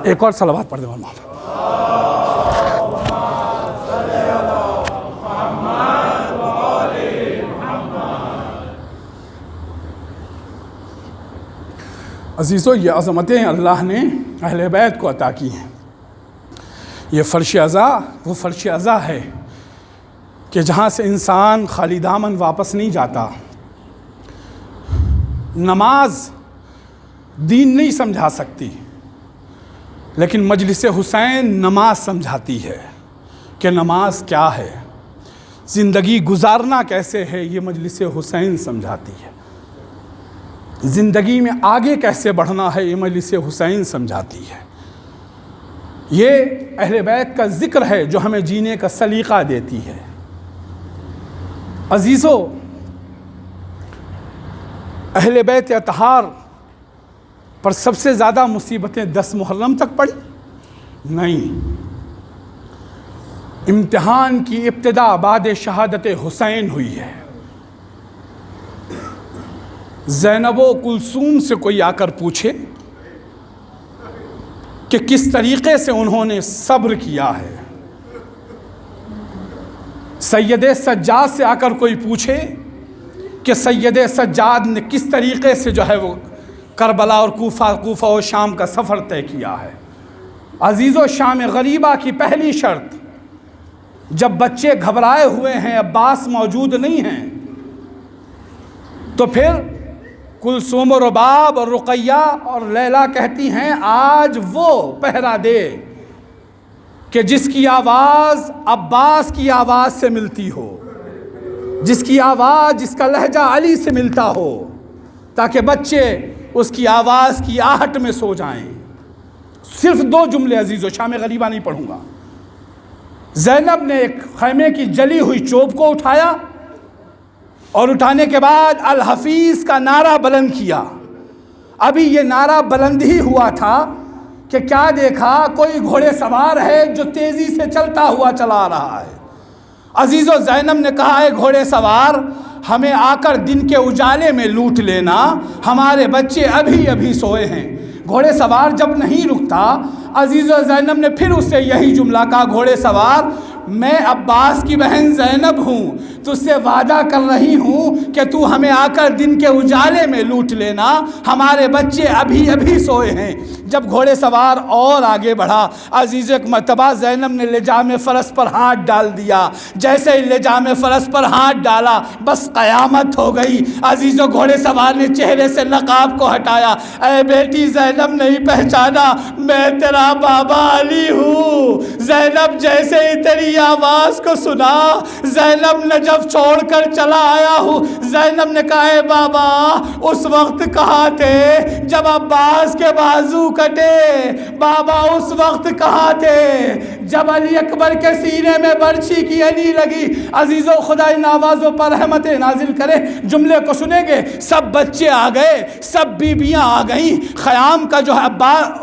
ایک اور صلوات پڑھ دے اور محمد۔ عزیزو یہ عظمتیں اللہ نے اہل بیت کو عطا کی ہیں۔ یہ فرش عزا وہ فرش عزا ہے کہ جہاں سے انسان خالی دامن واپس نہیں جاتا۔ نماز دین نہیں سمجھا سکتی، لیکن مجلس حسین نماز سمجھاتی ہے کہ نماز کیا ہے، زندگی گزارنا کیسے ہے، یہ مجلس حسین سمجھاتی ہے۔ زندگی میں آگے کیسے بڑھنا ہے، یہ مجلس حسین سمجھاتی ہے۔ یہ اہل بیت کا ذکر ہے جو ہمیں جینے کا سلیقہ دیتی ہے۔ عزیزو اہل بیت اطہار پر سب سے زیادہ مصیبتیں 10 محرم تک پڑی؟ نہیں، امتحان کی ابتدا بعد شہادت حسین ہوئی ہے۔ زینب و کلثوم سے کوئی آ کر پوچھے کہ کس طریقے سے انہوں نے صبر کیا ہے، سید سجاد سے آ کر کوئی پوچھے کہ سید سجاد نے کس طریقے سے جو ہے وہ کربلا اور کوفہ و شام کا سفر طے کیا ہے۔ عزیزو شام غریبہ کی پہلی شرط، جب بچے گھبرائے ہوئے ہیں، عباس موجود نہیں ہیں، تو پھر کلثوم و رباب اور رقیہ اور لیلا کہتی ہیں آج وہ پہرا دے کہ جس کی آواز عباس کی آواز سے ملتی ہو، جس کی آواز، جس کا لہجہ علی سے ملتا ہو، تاکہ بچے اس کی آواز کی آہٹ میں سو جائیں۔ صرف 2 جملے عزیزو، شام غریبہ نہیں پڑھوں گا۔ زینب نے ایک خیمے کی جلی ہوئی چوب کو اٹھایا اور اٹھانے کے بعد الحفیظ کا نعرہ بلند کیا۔ ابھی یہ نعرہ بلند ہی ہوا تھا کہ کیا دیکھا، کوئی گھوڑے سوار ہے جو تیزی سے چلتا ہوا چلا رہا ہے۔ عزیزو زینب نے کہا اے گھوڑے سوار، ہمیں آ کر دن کے اجالے میں لوٹ لینا، ہمارے بچے ابھی ابھی سوئے ہیں۔ گھوڑے سوار جب نہیں رکتا، عزیزو زینب نے پھر اس سے یہی جملہ کہا، گھوڑے سوار میں عباس کی بہن زینب ہوں، تجھ سے وعدہ کر رہی ہوں کہ تو ہمیں آ کر دن کے اجالے میں لوٹ لینا، ہمارے بچے ابھی ابھی سوئے ہیں۔ جب گھوڑے سوار اور آگے بڑھا، عزیز ایک مرتبہ زینب نے لجام فرس پر ہاتھ ڈال دیا۔ جیسے ہی لجام فرس پر ہاتھ ڈالا بس قیامت ہو گئی۔ عزیزو گھوڑے سوار نے چہرے سے نقاب کو ہٹایا، اے بیٹی زینب نہیں پہچانا، میں تیرا بابا علی ہوں۔ زینب جیسے ہی تیری آواز کو سنا، زینب نے جب چھوڑ کر چلا آیا ہوں، زینب نے کہا اے بابا اس وقت کہاں تھے جب عباس کے بازو کٹے؟ بابا اس وقت کہاں تھے جب علی اکبر کے سینے میں برچھی کی علی لگی؟ عزیزو خدا ان آوازوں پر رحمت نازل کرے۔ جملے کو سنیں گے، سب بچے آ گئے، سب بیبیاں آ گئیں، خیام کا جو ہے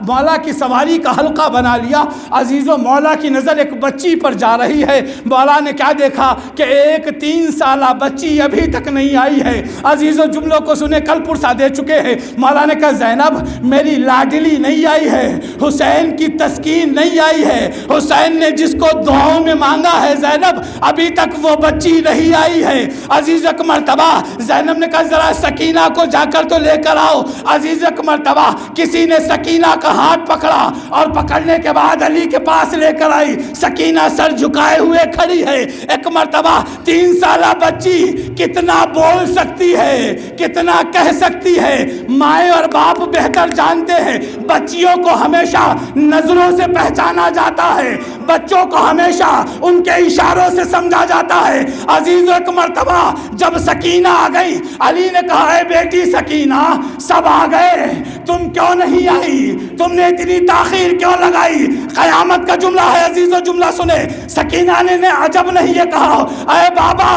مولا کی سواری کا حلقہ بنا لیا۔ عزیزو مولا کی نظر ایک بچی پر جا رہی ہے۔ مولا نے کیا دیکھا کہ ایک 3 سالہ بچی ابھی تک نہیں آئی ہے۔ عزیزو جملوں کو سنیں، کل پرسا دے چکے ہیں۔ مولا نے کہا زینب میری لاڈلی نہیں آئی ہے، حسین کی تسکین نہیں آئی ہے، حسین حسین نے جس کو دعاؤں میں مانگا ہے زینب، ابھی تک وہ بچی نہیں آئی ہے۔ عزیز ایک مرتبہ زینب نے کہا ذرا سکینہ کو جا کر تو لے کر آؤ۔ عزیز ایک مرتبہ کسی نے سکینہ کا ہاتھ پکڑا اور پکڑنے کے بعد علی کے پاس لے کر آئی۔ سکینہ سر جھکائے ہوئے کھڑی ہے۔ ایک مرتبہ 3 سالہ بچی کتنا بول سکتی ہے، کتنا کہہ سکتی ہے، مائیں اور باپ بہتر جانتے ہیں۔ بچیوں کو ہمیشہ نظروں سے پہچانا جاتا ہے، بچوں کو ہمیشہ ان کے اشاروں سے سمجھا جاتا ہے۔ عزیز ایک مرتبہ جب سکینہ آ گئی، علی نے کہا اے بیٹی سکینہ، سب آ گئے، تم کیوں نہیں آئی؟ تم نے اتنی تاخیر کیوں لگائی؟ قیامت کا جملہ ہے عزیزو، جملہ سنے۔ سکینہ نے عجب نہیں یہ کہا، اے بابا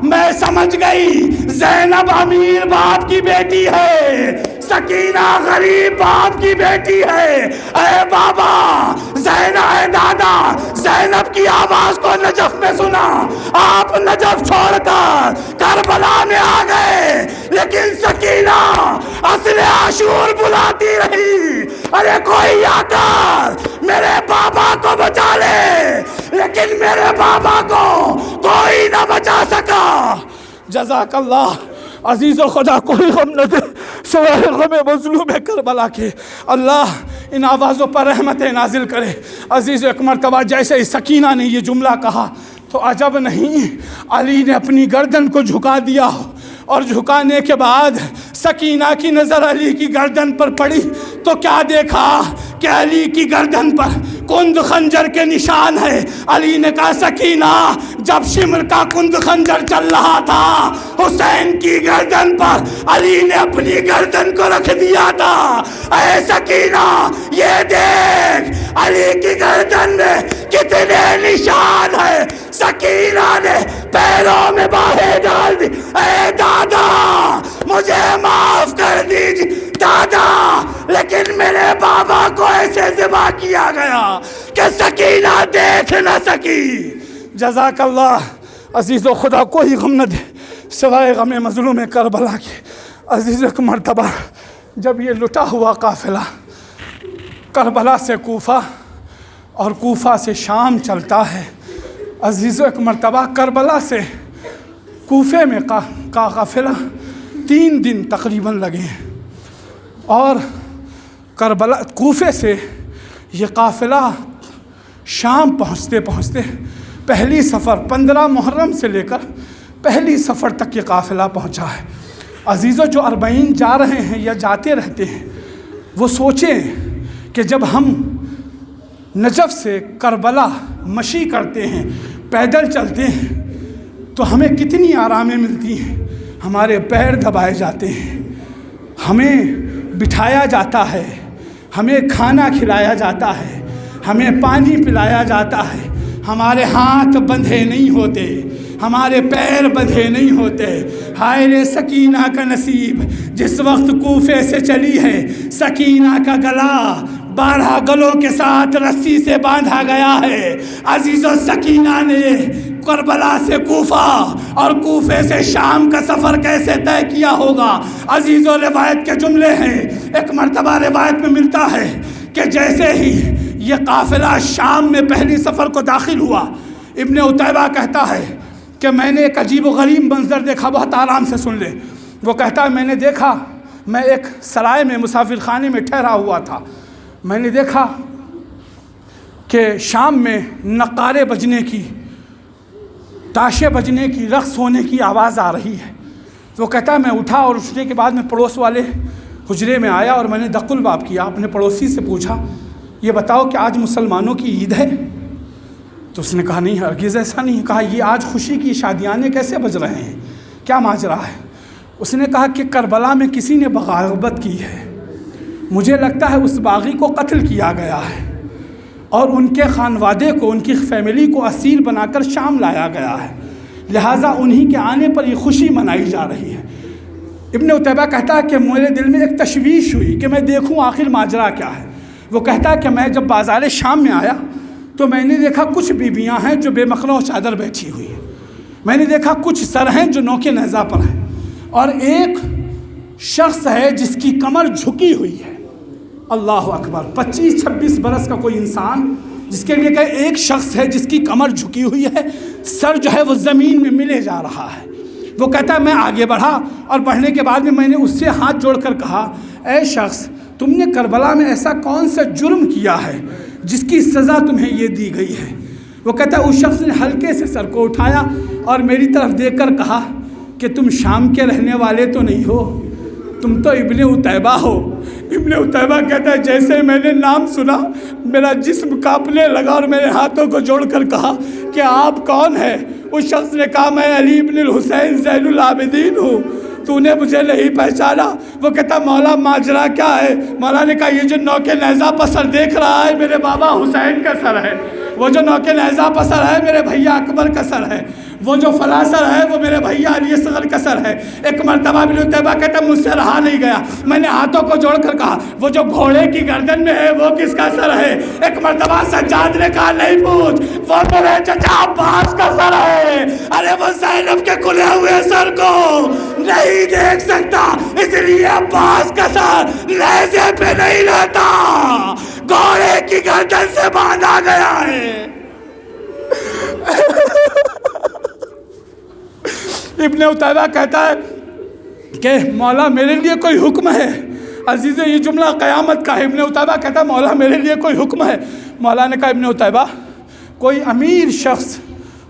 میں سمجھ گئی زینب امیر باپ کی بیٹی ہے، سکینہ غریب باپ کی بیٹی ہے۔ اے بابا اے دادا، زینب کی آواز کو نجف میں سنا، آپ نجف چھوڑ کر کربلا میں آ گئے، لیکن سکینہ اصل عاشور بلاتی رہی، ارے کوئی آ کر میرے بابا کو بچا لے، لیکن میرے بابا کو کوئی نہ بچا سکا۔ جزاک اللہ۔ عزیز و خدا کوئی غم نہ دے سوائے غم مظلوم کربلا کے۔ اللہ ان آوازوں پر رحمتیں نازل کرے۔ عزیز ایک مرتبہ جیسے ہی سکینہ نے یہ جملہ کہا تو عجب نہیں، علی نے اپنی گردن کو جھکا دیا، اور جھکانے کے بعد سکینہ کی نظر علی کی گردن پر پڑی تو کیا دیکھا کہ علی کی گردن پر کند خنجر کے نشان ہے۔ علی نے کہا سکینہ، جب شمر کا کند خنجر چل رہا تھا حسین کی گردن پر علی نے اپنی گردن کو رکھ دیا تھا۔ اے سکینہ یہ دیکھ علی کی گردن میں کتنے نشان ہے۔ سکینہ نے پیروں میں باہیں ڈال دی، اے دادا مجھے معاف کر دیجیے دادا، لیکن میرے بابا کو ایسے ذبح کیا گیا کہ سکینہ دیکھ نہ سکی۔ جزاک اللہ۔ عزیز و خدا کوئی غم نہ دے سوائے غم مظلوم کربلا کے۔ عزیز ایک مرتبہ جب یہ لٹا ہوا قافلہ کربلا سے کوفہ اور کوفہ سے شام چلتا ہے، عزیز ایک مرتبہ کربلا سے کوفے میں کا قافلہ 3 دن تقریباً لگے، اور کربلا کوفے سے یہ قافلہ شام پہنچتے پہنچتے پہلی سفر 15 محرم سے لے کر پہلی سفر تک یہ قافلہ پہنچا ہے۔ عزیزو جو 40 جا رہے ہیں یا جاتے رہتے ہیں وہ سوچیں کہ جب ہم نجف سے کربلا مشی کرتے ہیں، پیدل چلتے ہیں، تو ہمیں کتنی آرامیں ملتی ہیں۔ ہمارے پیر دبائے جاتے ہیں، ہمیں بٹھایا جاتا ہے، ہمیں کھانا کھلایا جاتا ہے، ہمیں پانی پلایا جاتا ہے، ہمارے ہاتھ بندھے نہیں ہوتے، ہمارے پیر بندھے نہیں ہوتے۔ ہائے رے سکینہ کا نصیب، جس وقت کوفے سے چلی ہے سکینہ کا گلا 12 گلوں کے ساتھ رسی سے باندھا گیا ہے۔ عزیز و سکینہ نے کربلا سے کوفہ اور کوفے سے شام کا سفر کیسے طے کیا ہوگا؟ عزیز و روایت کے جملے ہیں، ایک مرتبہ روایت میں ملتا ہے کہ جیسے ہی یہ قافلہ شام میں پہلی سفر کو داخل ہوا، ابن عتیبہ کہتا ہے کہ میں نے ایک عجیب و غریب منظر دیکھا، بہت آرام سے سن لے۔ وہ کہتا ہے میں نے دیکھا، میں ایک سرائے میں مسافر خانے میں ٹھہرا ہوا تھا، میں نے دیکھا کہ شام میں نقارے بجنے کی، تاشے بجنے کی، رقص ہونے کی آواز آ رہی ہے۔ وہ کہتا ہے میں اٹھا اور اٹھنے کے بعد میں پڑوس والے حجرے میں آیا اور میں نے دق الباب کیا، اپنے پڑوسی سے پوچھا یہ بتاؤ کہ آج مسلمانوں کی عید ہے؟ تو اس نے کہا نہیں ہرگز ایسا نہیں۔ کہا یہ آج خوشی کی شادیانے کیسے بج رہے ہیں، کیا ماجرا ہے؟ اس نے کہا کہ کربلا میں کسی نے بغاوت کی ہے، مجھے لگتا ہے اس باغی کو قتل کیا گیا ہے اور ان کے خانوادے کو، ان کی فیملی کو اسیر بنا کر شام لایا گیا ہے، لہٰذا انہی کے آنے پر یہ خوشی منائی جا رہی ہے۔ ابن عتیبہ کہتا ہے کہ میرے دل میں ایک تشویش ہوئی کہ میں دیکھوں آخر ماجرا کیا ہے۔ وہ کہتا ہے کہ میں جب بازار شام میں آیا تو میں نے دیکھا کچھ بیویاں ہیں جو بے مخلع چادر بیٹھی ہوئی ہیں، میں نے دیکھا کچھ سر ہیں جو نوکے نیزہ پر ہیں، اور ایک شخص ہے جس کی کمر جھکی ہوئی ہے۔ اللہ اکبر، 25-26 برس کا کوئی انسان جس کے لیے کہ ایک شخص ہے جس کی کمر جھکی ہوئی ہے، سر جو ہے وہ زمین میں ملے جا رہا ہے۔ وہ کہتا ہے میں آگے بڑھا، اور بڑھنے کے بعد میں نے اس سے ہاتھ جوڑ کر کہا، اے شخص تم نے کربلا میں ایسا کون سا جرم کیا ہے جس کی سزا تمہیں یہ دی گئی ہے؟ وہ کہتا ہے اس شخص نے ہلکے سے سر کو اٹھایا اور میری طرف دیکھ کر کہا کہ تم شام کے رہنے والے تو نہیں ہو، تم تو ابن عتیبہ ہو۔ ابن عتیبہ کہتا ہے جیسے میں نے نام سنا میرا جسم کانپنے لگا اور میرے ہاتھوں کو جوڑ کر کہا کہ آپ کون ہیں؟ اس شخص نے کہا میں علی ابن الحسین زین العابدین ہوں، تو نے مجھے نہیں پہچانا؟ وہ کہتا مولا ماجرا کیا ہے؟ مولا نے کہا یہ جو نوک نیزہ پر سر دیکھ رہا ہے میرے بابا حسین کا سر ہے، وہ جو نوک نیزہ پر سر ہے میرے بھیا اکبر کا سر ہے، وہ جو فلاں سر ہے وہ میرے بھیا علی اصغر کا سر ہے۔ ایک مرتبہ ابن عتیبہ کہتا مجھ سے رہا نہیں گیا، میں نے ہاتھوں کو جوڑ کر کہا وہ جو گھوڑے کی گردن میں ہے وہ کس کا سر ہے؟ ایک مرتبہ سجاد نے کہا نہیں پوچھ، وہ میرے چچا عباس کا سر ہے۔ ارے وہ زینب کے کھلے ہوئے سر کو نہیں دیکھ سکتا، اس لیے عباس کا سر نیزے پہ نہیں رہتا، گھوڑے کی گردن سے باندھا گیا ہے۔ ابن عتیبہ کہتا ہے کہ مولا میرے لیے کوئی حکم ہے؟ عزیز یہ جملہ قیامت کا ہے۔ ابن عتیبہ کہتا ہے مولا میرے لیے کوئی حکم ہے؟ مولا نے کہا ابن عتیبہ کوئی امیر شخص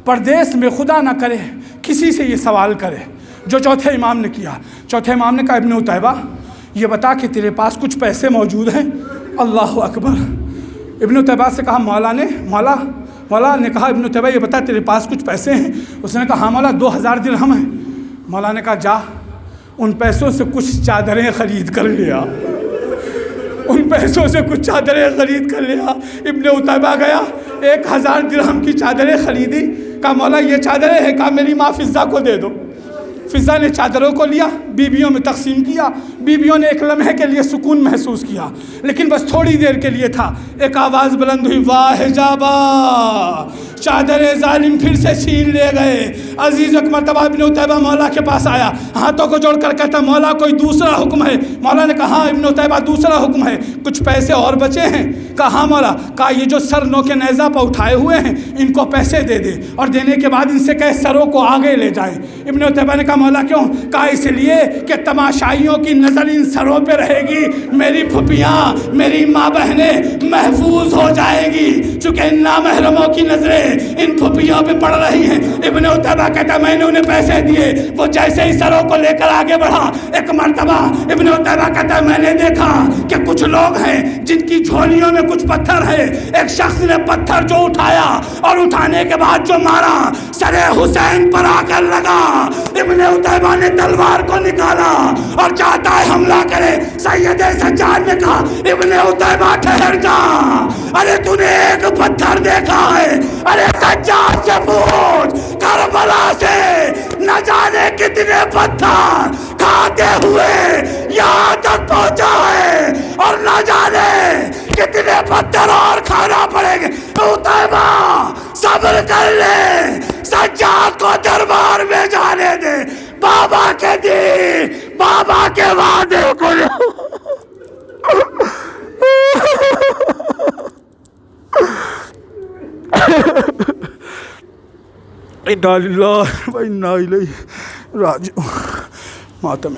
پردیس میں خدا نہ کرے کسی سے یہ سوال کرے جو چوتھے امام نے کیا۔ چوتھے امام نے کہا ابن عتیبہ یہ بتا کہ تیرے پاس کچھ پیسے موجود ہیں؟ اللہ اکبر۔ ابن عتیبہ سے کہا مولا نے کہا ابن عتیبہ یہ بتا تیرے پاس کچھ پیسے ہیں؟ اس نے کہا ہاں مولا 2000 درہم ہیں۔ مولا نے کہا جا ان پیسوں سے کچھ چادریں خرید کر لیا، ان پیسوں سے کچھ چادریں خرید کر لیا۔ ابن عتیبہ گیا 1000 درہم کی چادریں خریدی، کہا مولا یہ چادریں ہیں، کہا میری ماں فضہ کو دے دو۔ فضہ نے چادروں کو لیا، بیویوں میں تقسیم کیا، بیویوں نے ایک لمحے کے لیے سکون محسوس کیا، لیکن بس تھوڑی دیر کے لیے تھا۔ ایک آواز بلند ہوئی واہ حجابا، چادر ظالم پھر سے چھین لے گئے۔ عزیز ایک مرتبہ ابن عتیبہ مولا کے پاس آیا، ہاتھوں کو جوڑ کر کہتا مولا کوئی دوسرا حکم ہے؟ مولا نے کہا ہاں ابن عتیبہ دوسرا حکم ہے، کچھ پیسے اور بچے ہیں؟ کہا ہاں مولا۔ کہا یہ جو سر نوک نیزہ پر اٹھائے ہوئے ہیں ان کو پیسے دے دے، اور دینے کے بعد ان سے کہے سروں کو آگے لے جائیں۔ ابن عتیبہ نے کہا مولا کیوں؟ کہا اس لیے کہ تماشائیوں کی نظر ان سروں پہ رہے گی، میری پھپھیاں میری ماں بہنیں محفوظ ہو جائیں گی، چونکہ ان نامحرموں کی نظریں ان پھپھیوں پہ پڑ رہی ہیں۔ ابن عتیبہ کہتا میں نے انہیں پیسے دیے، وہ جیسے ہی سروں کو لے کر آگے بڑھا، ایک مرتبہ ابن عتیبہ کہتا میں نے دیکھا کہ کچھ لوگ ہیں جن کی جھولیوں میں کچھ پتھر ہے۔ ایک شخص نے پتھر جو اٹھایا اور اٹھانے کے بعد جو مارا سر حسین پر آ کر لگا۔ ابن عتیبہ نے تلوار کو نکالا اور چاہتا ہے حملہ کرے، سید سجاد نے کہا ابن عتیبہ ٹھہر جا، ارے تو نے ایک پتھر دیکھا ہے؟ ارے سجاد سے پوچھ کربلا سے نہ جانے کتنے پتھر کھاتے ہوئے یہاں تک پہنچا ہے، اور نہ جانے کتنے پتھر اور کھانا پڑیں گے۔ عتیبہ صبر کر لے، سجاد کو دربار میں جانے دے، بابا کے دین بابا کے وعدے کو انا للہ و انا الیہ راجعون۔ ماتم